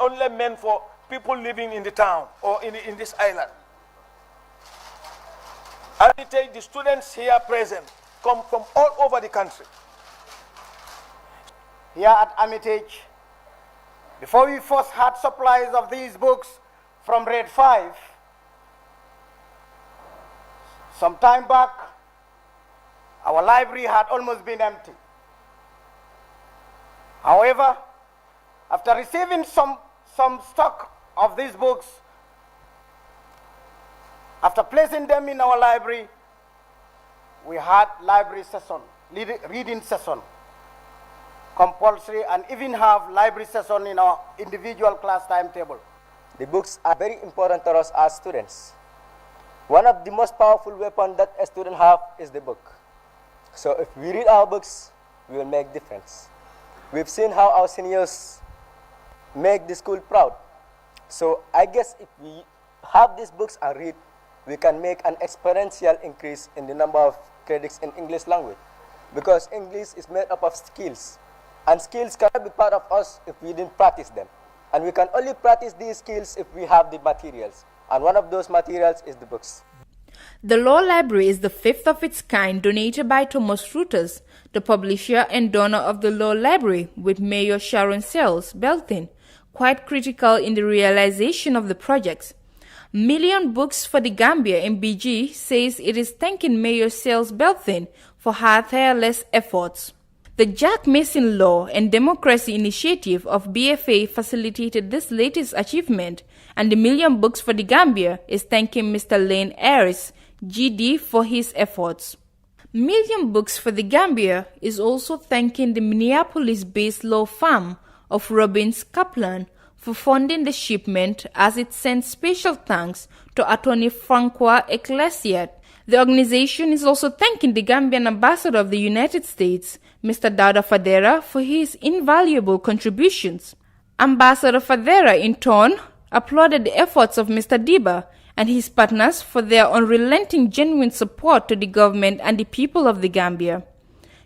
only meant for people living in the town or in this island. Armitage, the students here present, come from all over the country. Here at Armitage, before we first had supplies of these books from Grade 5, some time back, our library had almost been empty. However, after receiving some stock of these books, after placing them in our library, we had library session, reading session, compulsory, and even have library session in our individual class timetable. The books are very important to us as students. One of the most powerful weapons that a student have is the book. So if we read our books, we will make difference. We've seen how our seniors make the school proud. So I guess if we have these books and read, we can make an exponential increase in the number of credits in English language. Because English is made up of skills. And skills cannot be part of us if we didn't practice them. And we can only practice these skills if we have the materials. And one of those materials is the books. The Law Library is the fifth of its kind donated by Thomas Reuters, the publisher and donor of the Law Library, with Mayor Sharon Sells Belton quite critical in the realization of the projects. Million Books for the Gambia MBG says it is thanking Mayor Sells Belton for her tireless efforts. The Jack Mason Law and Democracy Initiative of BFA facilitated this latest achievement, and the Million Books for the Gambia is thanking Mr. Lane Ayres, GD, for his efforts. Million Books for the Gambia is also thanking the Minneapolis-based law firm of Robbins Kaplan for funding the shipment, as it sends special thanks to Attorney Francois Ecclesiat. The organization is also thanking the Gambian ambassador of the United States, Mr. Dauda Fadera, for his invaluable contributions. Ambassador Fadera, in turn, applauded the efforts of Mr. Diba and his partners for their unrelenting genuine support to the government and the people of the Gambia.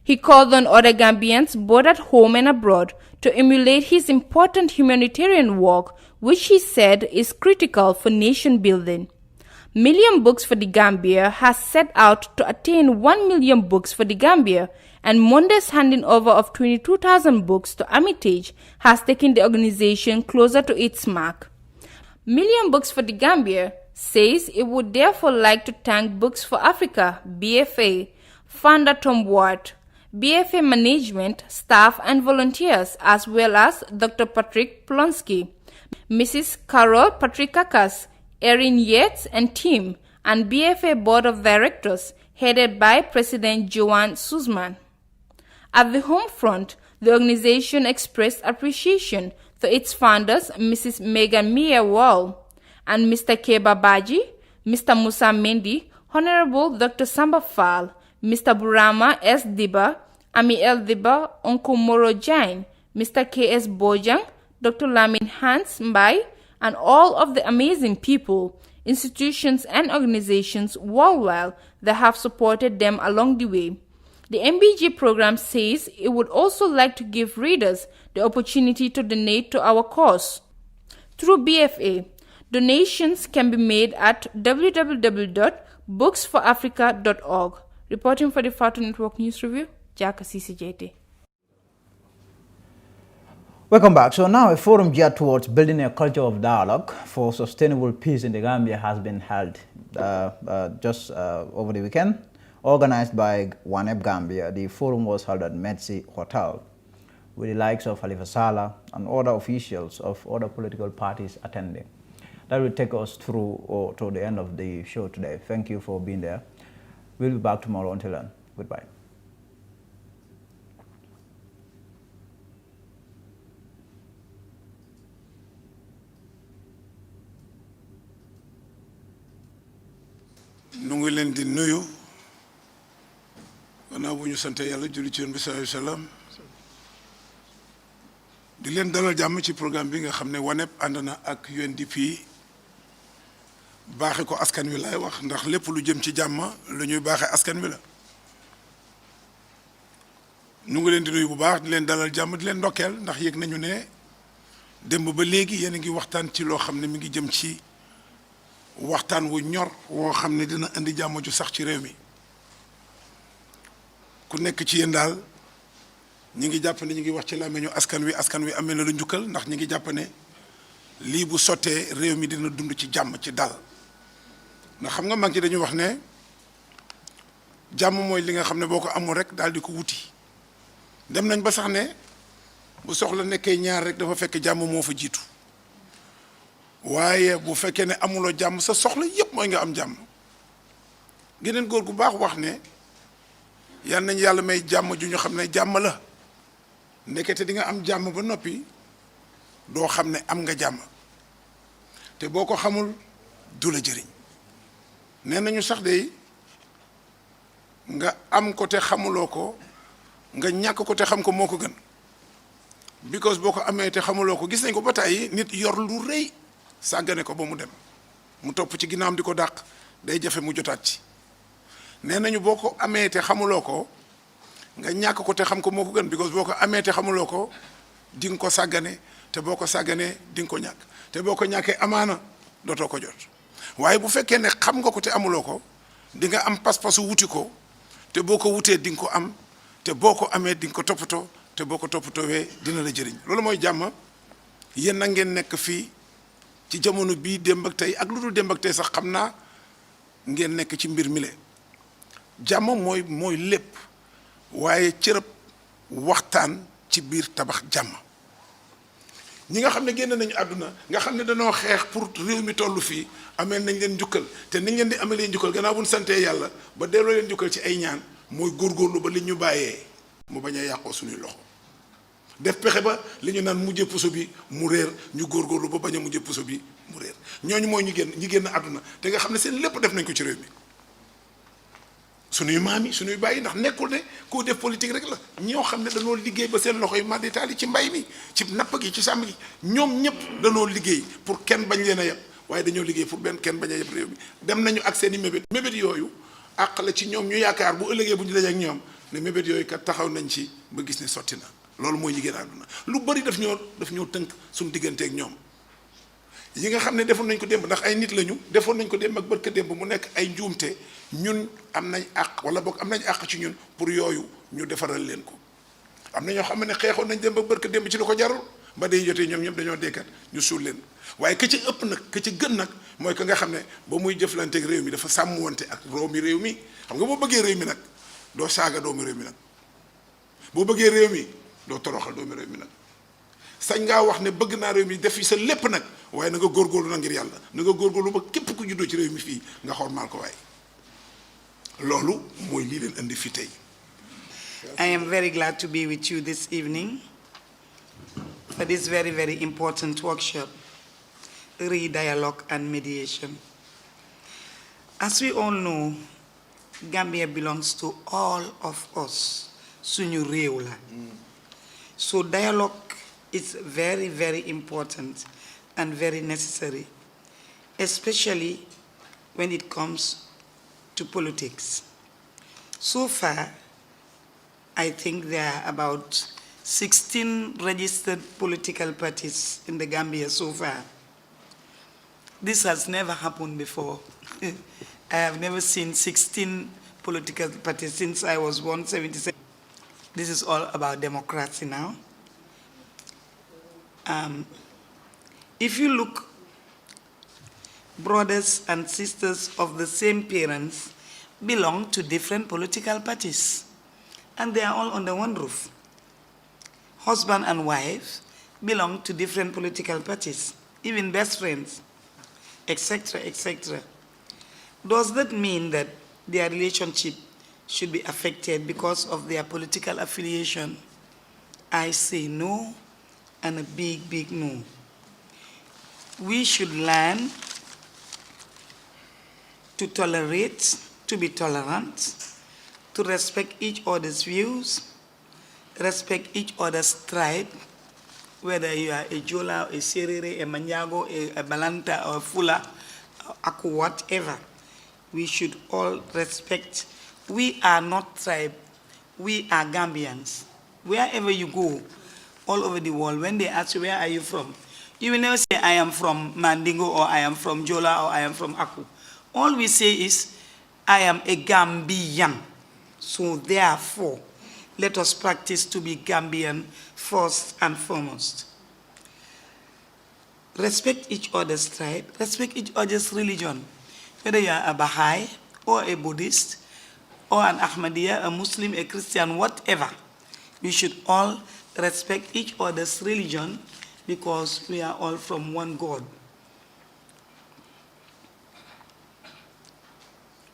He called on other Gambians, both at home and abroad, to emulate his important humanitarian work, which he said is critical for nation building. Million Books for the Gambia has set out to attain 1 million books for the Gambia, and Monday's handing over of 22,000 books to Armitage has taken the organization closer to its mark. Million Books for the Gambia says it would therefore like to thank Books for Africa, BFA, founder Tom Ward, BFA management, staff and volunteers, as well as Dr. Patrick Plonsky, Mrs. Carol Patrikakas, Erin Yates and team, and BFA Board of Directors headed by President Joanne Suzman. At the home front, the organization expressed appreciation to its founders, Mrs. Megan Mia Wall and Mr. Keba Baji, Mr. Musa Mendi, Honorable Dr. Samba Fall, Mr. Burama S. Diba, Ami L. Diba, Uncle Moro Jain, Mr. K.S. Bojang, Dr. Lamin Hans Mbai, and all of the amazing people, institutions and organizations worldwide that have supported them along the way. The MBG program says it would also like to give readers the opportunity to donate to our cause. Through BFA, donations can be made at www.booksforafrica.org. Reporting for the Fatu Network News Review, Jaka CCJT. Welcome back. So now a forum geared towards building a culture of dialogue for sustainable peace in the Gambia has been held just over the weekend. Organized by WANEP Gambia, the forum was held at Metsi Hotel with the likes of Halifa Sallah and other officials of other political parties attending. That will take us through to the end of the show today. Thank you for being there. We'll be back tomorrow. Until then, goodbye. nu ngi leen di nuyu gannaaw bu ñu sante yàlla julli ci Yonent bi sallallahu alayhi wa sallam di leen dalal jàmm ci programme bi nga xam ne WANEP ànd na ak UNDP baaxe ko askan wi laay wax ndax lépp lu jëm ci jàmm lu ñuy baaxe askan wi la nu ngi leen di nuyu bu baax di leen dalal jàmm di leen ndokkeel ndax yëg nañu ne démb ba léegi yéen a ngi waxtaan ci loo xam ne mi ngi jëm ci waxtaan wu ñor woo xam ne dina indi jàmm ju sax ci réew mi ku nekk ci yéen daal ñi ngi jàpp ne ñi ngi wax ci làmmiñu askan wi amee na lu njukkal ndax ñi ngi jàpp ne lii bu sottee réew mi dina dund ci jàmm ci dal ndax xam nga mag ñi dañuy wax ne jàmm mooy li nga xam ne boo ko amul rek daal di ko wuti dem nañ ba sax ne bu soxla nekkee ñaar rek dafa fekk jàmm moo fa jiitu waaye bu fekkee ne amuloo jàmm sa soxla yépp mooy nga am jàmm geneen góor gu baax wax ne yal nañ yàlla may jàmm ju ñu xam ne jàmm la ndekete di nga am jàmm ba noppi doo xam ne am nga jàmm te boo ko xamul du la jëriñ nee nañu sax de nga am ko te xamuloo ko nga ñàkk ko te xam ko moo ko gën because boo ko amee te xamuloo ko gis nañ ko ba tàyyi nit yor lu rëy sàggane ko ba mu dem mu topp ci ginnaawam di ko dàq day jafe mu jotaat ci nee nañu boo ko amee te xamuloo ko nga ñàkk ko te xam ko moo ko gën because boo ko amee te xamuloo ko di nga ko sàggane te boo ko sàgganee di nga ko ñàkk te boo ko ñàkkee amaana dootoo ko jot waaye bu fekkee ne xam nga ko te amuloo ko di nga am pas-pasu wuti ko te boo ko wutee di nga ko am te boo ko amee di nga ko toppatoo te boo ko toppatoowee dina la jëriñ loolu mooy jàmm yéen na ngeen nekk fii ci jamono bii démb ak tey ak lu dul démb ak tey sax xam naa ngeen nekk ci mbir mi le jàmm mooy lépp waaye cërëb waxtaan ci biir tabax jàmm ñi nga xam ne génn nañu àdduna nga xam ne dañoo xeex pour réew mi toll fii amee nañ leen njukkal te niñ leen di amee leen njukkal gannaaw bu ñu santee yàlla ba delloo leen njukkal ci ay ñaan mooy góorgóorlu ba li ñu bàyyee mu bañ a yàqoo suñuy loxo def pexe ba li ñu naan mujjee puso bi mu réer ñu góorgóorlu ba bañ a mujjee puso bi mu réer ñooñu mooy ñi génn àdduna te nga xam ne seen lépp def nañ ko ci réew mi suñuy maam yi suñuy bàyyi ndax nekkul ne koo def politique rek la ñoo xam ne dañoo liggéey ba seen loxo yi manditaali ci mbay mi ci napp gi ci sàmm gi ñoom ñëpp dañoo liggéey pour kenn bañ leen a yeb waaye dañoo liggéey pour kenn bañ a yeb réew mi dem nañu ak seen i mébét yooyu àq la ci ñoom ñu yaakaar bu ëllëgee bu ñu dajee ak ñoom ne mébét yooyu kat taxaw nañ ci ba gis ne sotti na loolu mooy ñi génn àdduna lu bari daf ñoo tënk suñu digganteeg ñoom yi nga xam ne defoon nañ ko démb ndax ay nit lañu defoon nañ ko démb ak barka démb mu nekk ay njuumte ñun am nañ àq wala boog am nañ àq ci ñun pour yooyu ñu defaral leen ko am na ñoo xam ne xeexoon nañ démb ak barka démb ci lu ko jarul ba day jotee ñoom ñëpp dañoo dekkat ñu suul leen waaye ka ci ëpp nag ka ci gën nag mooy ka nga xam ne ba muy jëflanteeg réew mi dafa sàmmwante ak doomi réew mi xam nga boo bëggee réew mi nag doo saaga doomi réew mi nag boo bëggee réew mi doo toroxal doomi réew mi nag sañ ngaa wax ne bëgg naa réew mi def fi sa lépp nag waaye na nga góorgóorlu na ngir yàlla na nga góorgóorlu ba képp ku juddoo ci réew mi fii nga xormaal ko waaye loolu mooy lii leen indi fi tey. I am very glad to be with you this evening for this very, very important workshop, Re-Dialogue and Mediation. As we all know, Gambia belongs to all of us, suñu réew la. So dialogue is very, very important and very necessary, especially when it comes to politics. So far, I think there are about 16 registered political parties in the Gambia so far. This has never happened before. I have never seen 16 political parties since I was born, 77. This is all about democracy now. If you look, brothers and sisters of the same parents belong to different political parties, and they are all under one roof. Husband and wife belong to different political parties, even best friends, etc., etc. Does that mean that their relationship should be affected because of their political affiliation? I say no, and a big, big no. We should learn to tolerate, to be tolerant, to respect each other's views, respect each other's tribe, whether you are a Jola, a Serere, a Manyago, a Balanta, or a Fula, Aku, whatever. We should all respect. We are not tribe, we are Gambians. Wherever you go, all over the world, when they ask you, where are you from? You will never say, I am from Mandingo, or I am from Jola, or I am from Aku. All we say is, I am a Gambian. So therefore, let us practice to be Gambian first and foremost. Respect each other's tribe, respect each other's religion. Whether you are a Baha'i, or a Buddhist, or an Ahmadiyya, a Muslim, a Christian, whatever. We should all respect each other's religion because we are all from one God.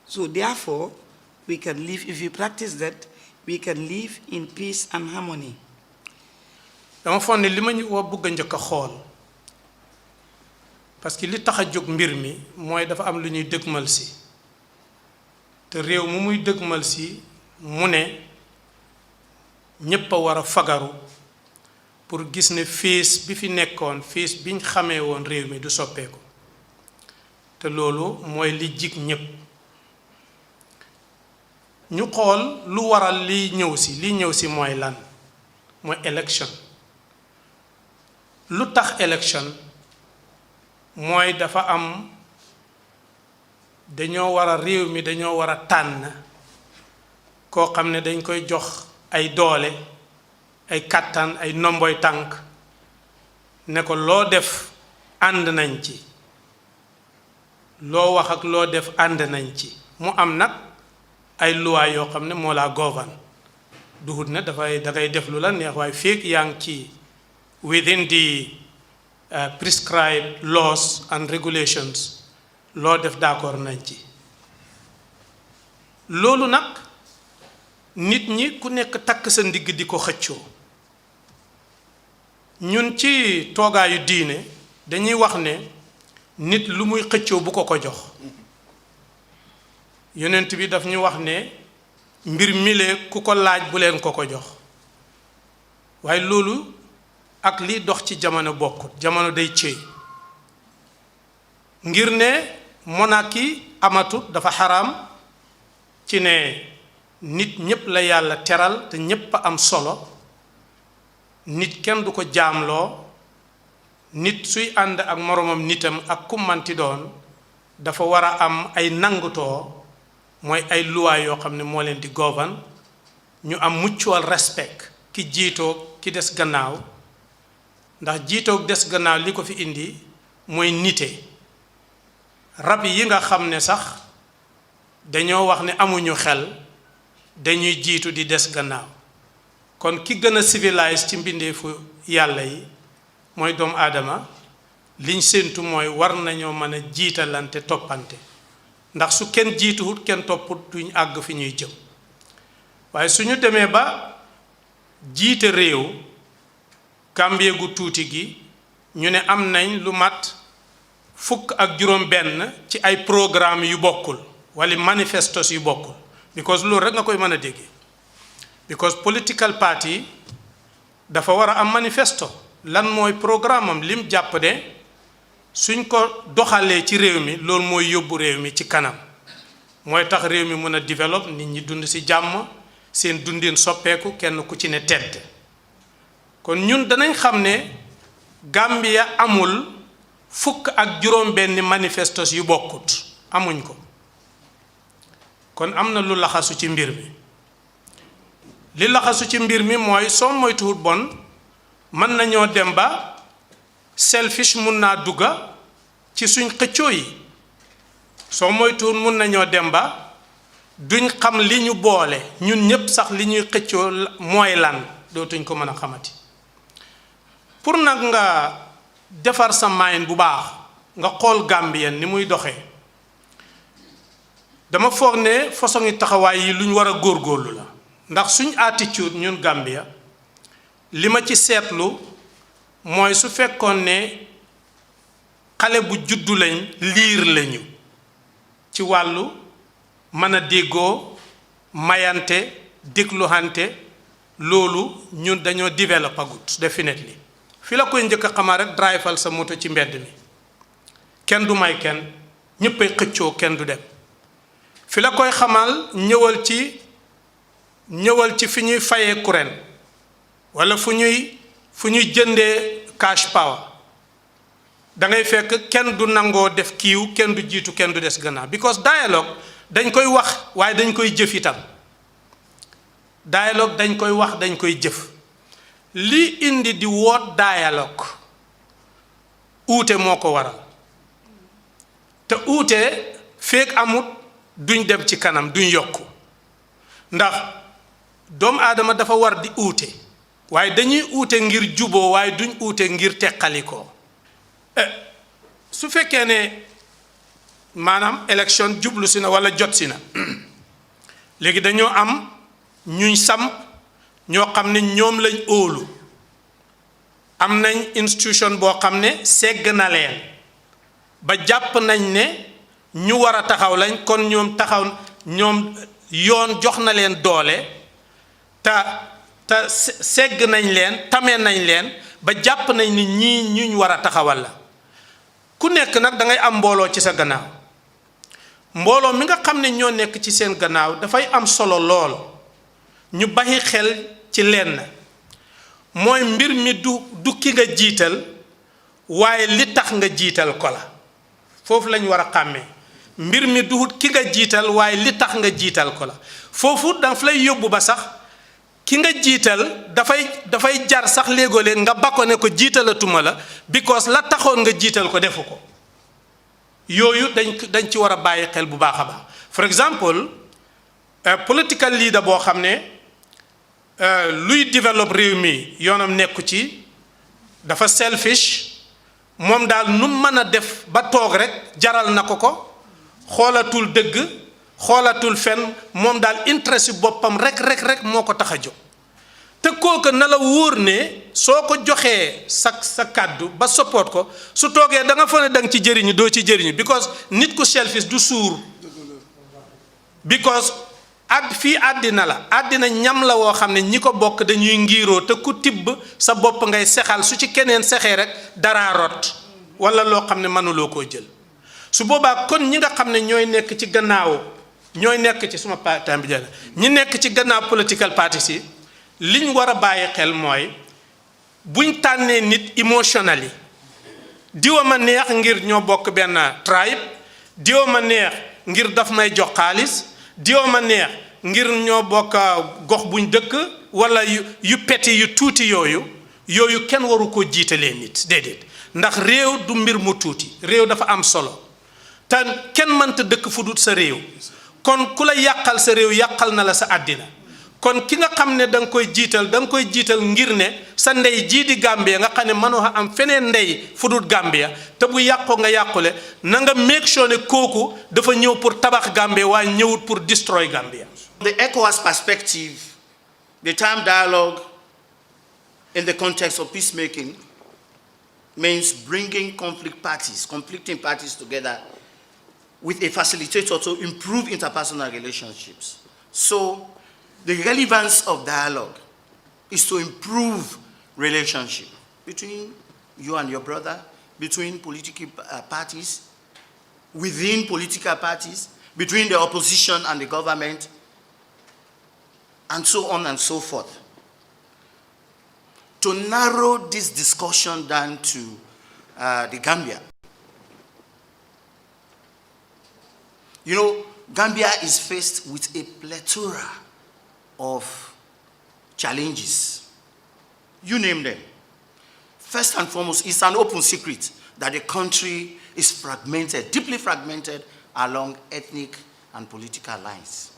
So therefore, we can live, if we practice that, we can live in peace and harmony. dama foog ne li ma ñu woo bëgg a njëkk a xool parce que li tax a jóg mbir mi mooy dafa am lu ñuy dëgmal si te réew mu muy dëgmal si mu ne ñépp a war a fagaru pour gis ne fiis bi fi nekkoon fiis biñ xamee woon réew mi du soppeeku te loolu mooy li jig ñépp ñu xool lu waral li ñëw si mooy lan mooy élection lu tax élection mooy dafa am dañoo war a réew mi dañoo war a tànn koo xam ne dañ koy jox ay doole ay kàttan ay nomboy tànk ne ko loo def ànd nañ ci loo wax ak loo def ànd nañ ci mu am nag ay loi yoo xam ne moo laa govern duhut ne dafay dangay def lu la neex waaye feek yaa ngi ci within the prescribed laws and regulations loo def d'accord nañ ci loolu nag nit ñi ku nekk takk sa ndigg di ko xëccoo ñun ci toogaayu diine dañuy wax ne nit lu muy xëccoo bu ko ko jox yonent bi daf ñu wax ne mbir mile ku ko laaj bu leen ko ko jox waaye loolu ak li dox ci jamono bokkut jamono day cëy ngir ne monarchie amatut dafa xaraam ci ne nit ñépp la yàlla teral te ñépp a am solo nit kenn du ko jaamloo nit suy ànd ak moromam nitam ak ku manti doon dafa war a am ay nangutoo mooy ay loi yoo xam ne moo leen di govern ñu am mutual respect ki jiitoog ki des gannaaw ndax jiitoog des gannaaw li ko fi indi mooy nite rab yi nga xam ne sax dañoo wax ne amuñu xel dañuy jiitu di des gannaaw kon ki gën a civilisé ci mbindeefu yàlla yi mooy doomu aadama liñ séentu mooy war nañoo mën a jiitalante toppante ndax su kenn jiituwut kenn topput duñ àgg fi ñuy jëm waaye suñu demee ba jiite réew Gambie gu tuuti gi ñu ne am nañ lu mat fukk ak juróom benn ci ay programme yu bokkul wala manifestos yu bokkul because loolu rek nga koy mën a déggee because political party dafa war a am manifesto lan mooy programme am lim jàpp ne suñ ko doxalee ci réew mi loolu mooy yóbbu réew mi ci kanam mooy tax réew mi mën a développe nit ñi dund ci jàmm seen dundin soppeeku kenn ku ci ne tedd kon ñun danañ xam ne Gambia amul fukk ak juróom benn manifestos yu bokkut amuñ ko kon am na lu laxasu ci mbir mi li laxasu ci mbir mi mooy soo moytuwut bon mën nañoo dem ba selfish mun naa dugga ci suñ xëccoo yi soo moytuwut mun nañoo dem ba duñ xam li ñu boole ñun ñépp sax li ñuy xëccoo mooy lan dootuñ ko mën a xamati pour nag nga defar sa mind bu baax nga xool Gambien ni muy doxee dama foog ne façon yi taxawaay yi lu ñu war a góorgóorlu la ndax suñ attitude ñun Gambia li ma ci seetlu mooy su fekkoon ne xale bu juddu lañ liir lañu ci wàllu mën a déggoo mayante dégluhante loolu ñun dañoo develop agut definitely fi la koy njëkk a xamaa rek driveal sa moto ci mbedd mi kenn du may kenn ñëppay xëccoo kenn du dem fi la koy xamal ñëwal ci fi ñuy fayee courant wala fu ñuy jëndee cash power da ngay fekk kenn du nangoo def kiiw kenn du jiitu kenn du des gannaaw because dialogue dañ koy wax waaye dañ koy jëf itam dialogue dañ koy wax dañ koy jëf li indi di woot dialogue uute moo ko waral te uute feek amut duñ dem ci kanam duñ yokku ndax doomu aadama dafa war di uute waaye dañuy uute ngir juboo waaye duñ uute ngir teqalikoo su fekkee ne maanaam élection jublu si na wala jot si na léegi dañoo am ñuy samp ñoo xam ne ñoom lañ óolu am nañ institution boo xam ne segg na leen ba jàpp nañ ne ñu war a taxaw lañ kon ñoom yoon jox na leen doole te segg nañ leen tamee nañ leen ba jàpp nañ ni ñii ñuñ war a taxawal la ku nekk nag da ngay am mbooloo ci sa gannaaw mbooloo mi nga xam ne ñoo nekk ci seen gannaaw dafay am solo lool ñu bàyyi xel ci lenn mooy mbir mi du ki nga jiital waaye li tax nga jiital ko la foofu lañ war a xàmmee mbir mi du ki nga jiital waaye li tax nga jiital ko la foofu daf lay yóbbu ba sax ki nga jiital dafay jar sax léegoo-léeg nga bakko ne ko jiitalatuma la because la taxoon nga jiital ko defu ko yooyu dañ ci war a bàyyi xel bu baax a baax for example political leader boo xam ne luy développe réew mi yoonam nekku ci dafa selfish moom daal nu mën a def ba toog rek jaral na ko xoolatul dëgg xoolatul fen moom daal intérêt si boppam rek moo ko tax a jóg te kooku na la wóor ne soo ko joxee sa kàddu ba support ko su toogee da nga fa ne danga ci jëriñu doo ci jëriñu because nit ku selfish du suur because fii àddina la àddina ñam la woo xam ne ñi ko bokk dañuy ngiiroo te ku tibb sa bopp ngay sexal su ci keneen sexee rek dara rot wala loo xam ne mënuloo koo jël su boobaa kon ñi nga xam ne ñooy nekk ci gannaaw ñooy nekk ci suma temps bi jël ñi nekk ci gannaaw political parties yi liñ war a bàyyi xel mooy buñ tànnee nit emotionally diwa ma neex ngir ñoo bokk benn tribe diwa ma neex ngir daf may jox xaalis diwa ma neex ngir ñoo bokk gox buñ dëkk wala yu peti yu tuuti yooyu kenn waru ko jiitalee nit déedéet ndax réew du mbir mu tuuti réew dafa am solo te kenn mënta dëkk fu dut sa réew kon ku la yàqal sa réew yàqal na la sa àddina kon ki nga xam ne da nga koy jiital ngir ne sa ndey jii di Gambia nga xam ne mënoo am feneen ndey fu dut Gambia te bu yàqoo nga yàqule na nga make sure ne kooku dafa ñëw pour tabax Gambia waaye ñëwut pour destroy Gambia. The ECOWAS perspective, the term dialogue in the context of peacemaking means bringing conflicting parties together with a facilitator to improve interpersonal relationships. So the relevance of dialogue is to improve relationship between you and your brother, between political parties, within political parties, between the opposition and the government, and so on and so forth. To narrow this discussion down to the Gambia. You know, Gambia is faced with a plethora of challenges. You name them. First and foremost, it's an open secret that the country is fragmented, deeply fragmented along ethnic and political lines.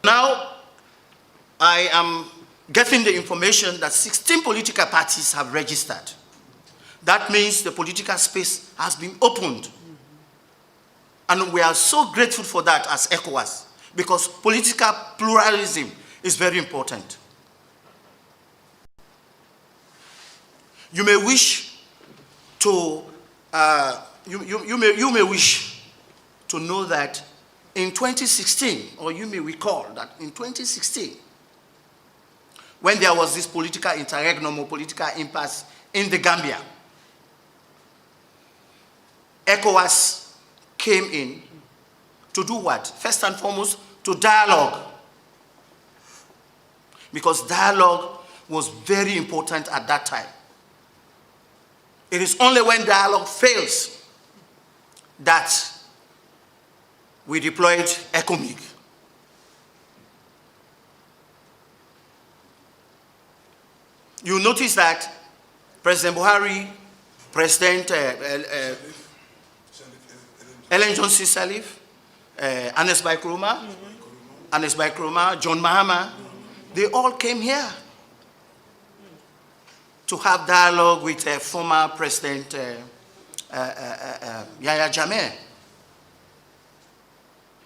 Now, I am getting the information that 16 political parties have registered. That means the political space has been opened. And we are so grateful for that as ECOWAS, because political pluralism is very important. You may wish to, you may wish to know that in 2016, or you may recall that in 2016, when there was this political interregnum or political impasse in the Gambia, ECOWAS came in to do what? First and foremost, to dialogue. Because dialogue was very important at that time. It is only when dialogue fails that we deployed ECOMIG. You notice that President Buhari, President Ellen Johnson Sirleaf, Anes Bai Krumah, John Mahama, they all came here to have dialogue with former President Yahya Jammeh.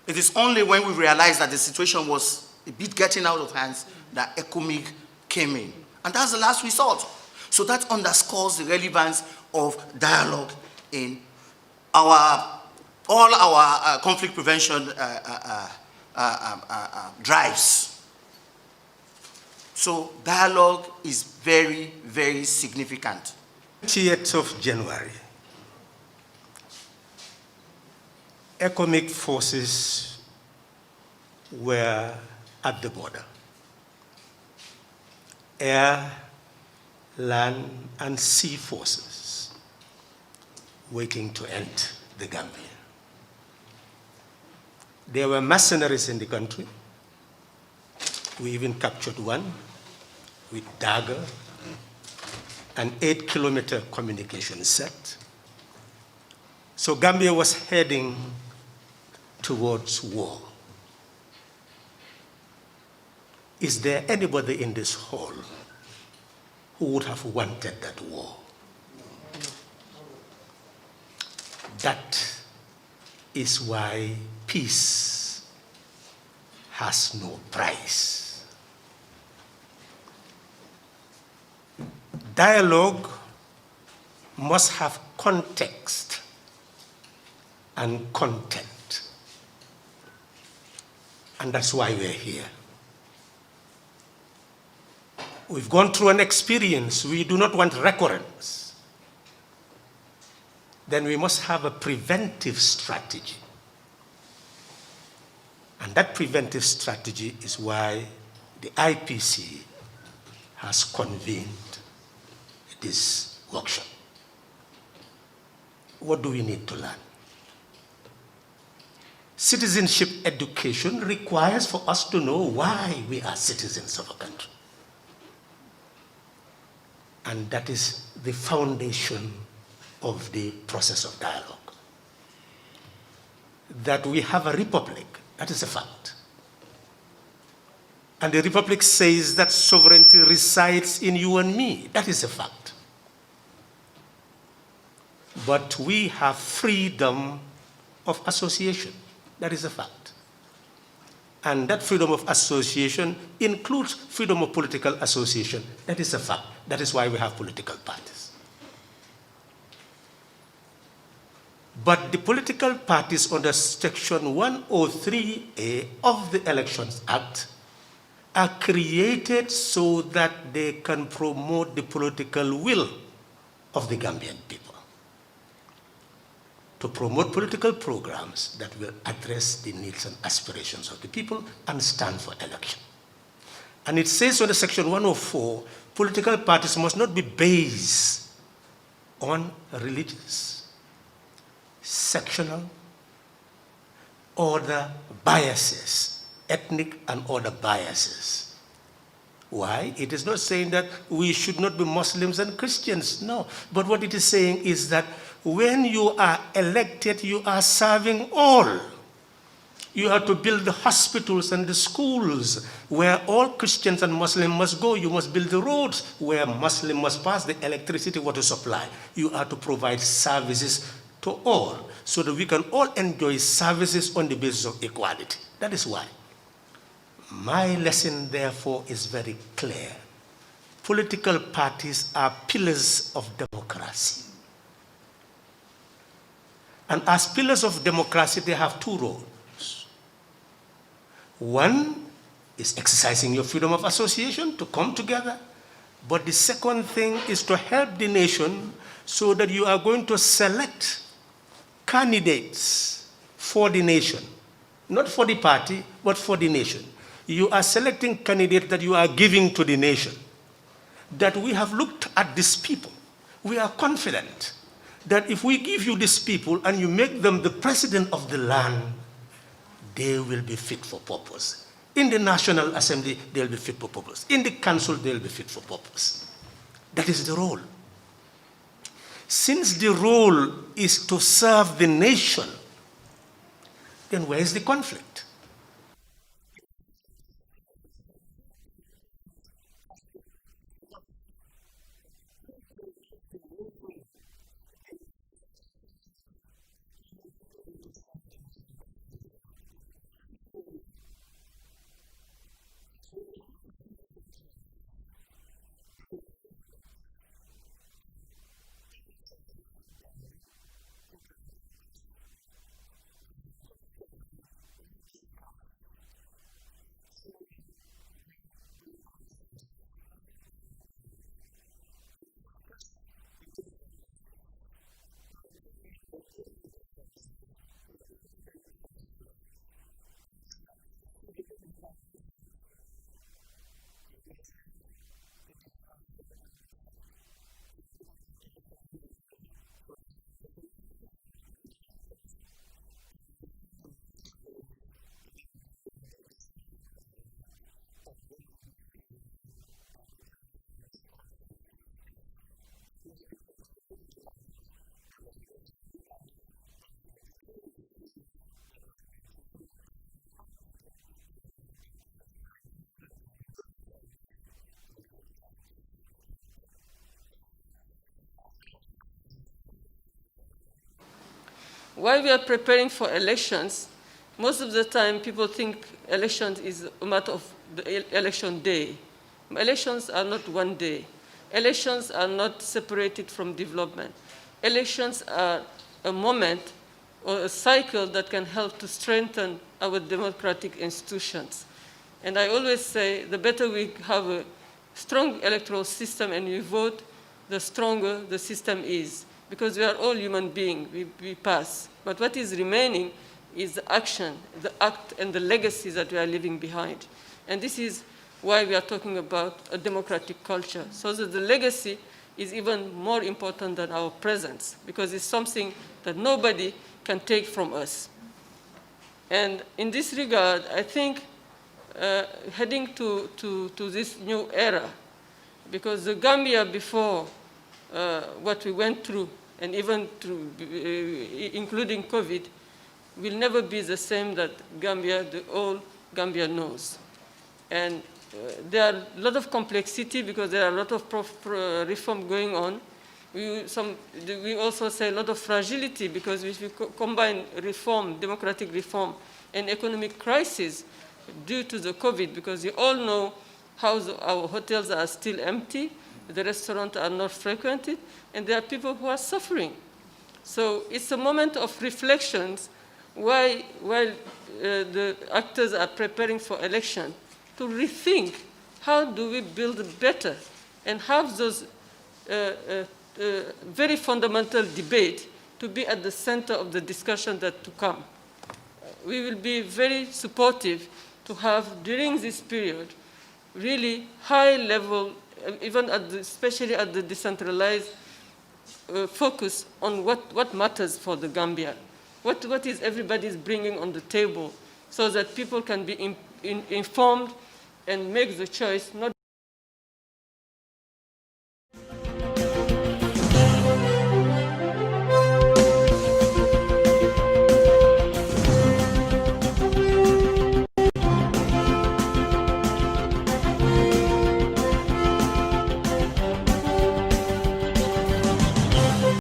It is only when we realized that the situation was a bit getting out of hands that ECOMIG came in. And that's the last resort. So that underscores the relevance of dialogue in all our conflict prevention drives. So dialogue is very, very significant. 28th of January, ECOMIG forces were at the border. Air, land, and sea forces waiting to end the Gambia. There were mercenaries in the country. We even captured one with dagger, an 8-kilometer communication set. So Gambia was heading towards war. Is there anybody in this hall who would have wanted that war? That is why peace has no price. Dialogue must have context and content. And that's why we're here. We've gone through an experience. We do not want recurrence. Then we must have a preventive strategy. And that preventive strategy is why the IPC has convened this workshop. what do we need to learn? Citizenship education requires for us to know why we are citizens of a country. And that is the foundation of the process of dialogue. That we have a republic, that is a fact. And the republic says that sovereignty resides in you and me, that is a fact. But we have freedom of association, that is a fact. And that freedom of association includes freedom of political association, that is a fact. That is why we have political parties. But the political parties under Section 103A of the Elections Act are created so that they can promote the political will of the Gambian people, to promote political programs that will address the needs and aspirations of the people and stand for election. And it says under Section 104, political parties must not be based on religious, sectional, or the biases, ethnic and other biases. Why? It is not saying that we should not be Muslims and Christians, no. But what it is saying is that when you are elected, you are serving all. You have to build the hospitals and the schools where all Christians and Muslims must go. You must build the roads where Muslims must pass, the electricity, water supply. You are to provide services to all so that we can all enjoy services on the basis of equality. That is why. My lesson, therefore, is very clear. Political parties are pillars of democracy. And as pillars of democracy, they have two roles. One is exercising your freedom of association to come together. But the second thing is to help the nation so that you are going to select candidates for the nation. Not for the party, but for the nation. You are selecting candidates that you are giving to the nation. That we have looked at these people. We are confident that if we give you these people and you make them the president of the land, they will be fit for purpose. In the National Assembly, they'll be fit for purpose. In the council, they'll be fit for purpose. That is the role. Since the role is to serve the nation, then where is the conflict? While we are preparing for elections, most of the time people think elections is a matter of the election day. Elections are not one day. Elections are not separated from development. Elections are a moment or a cycle that can help to strengthen our democratic institutions. And I always say the better we have a strong electoral system and we vote, the stronger the system is. Because we are all human beings, we pass. But what is remaining is the action, the act, and the legacy that we are leaving behind. And this is why we are talking about a democratic culture, so that the legacy is even more important than our presence, because it's something that nobody can take from us. And in this regard, I think heading to this new era, because the Gambia before what we went through, and even through, including COVID, will never be the same that Gambia, the old Gambia knows. And there are a lot of complexity because there are a lot of reform going on. We also say a lot of fragility because if we combine reform, democratic reform, and economic crisis due to the COVID, because you all know how our hotels are still empty, the restaurants are not frequented, and there are people who are suffering. So it's a moment of reflections while the actors are preparing for election to rethink how do we build better and have those very fundamental debate to be at the center of the discussion that to come. We will be very supportive to have during this period really high level, even especially at the decentralized focus on what matters for the Gambia. What is everybody's bringing on the table so that people can be informed and make the choice, not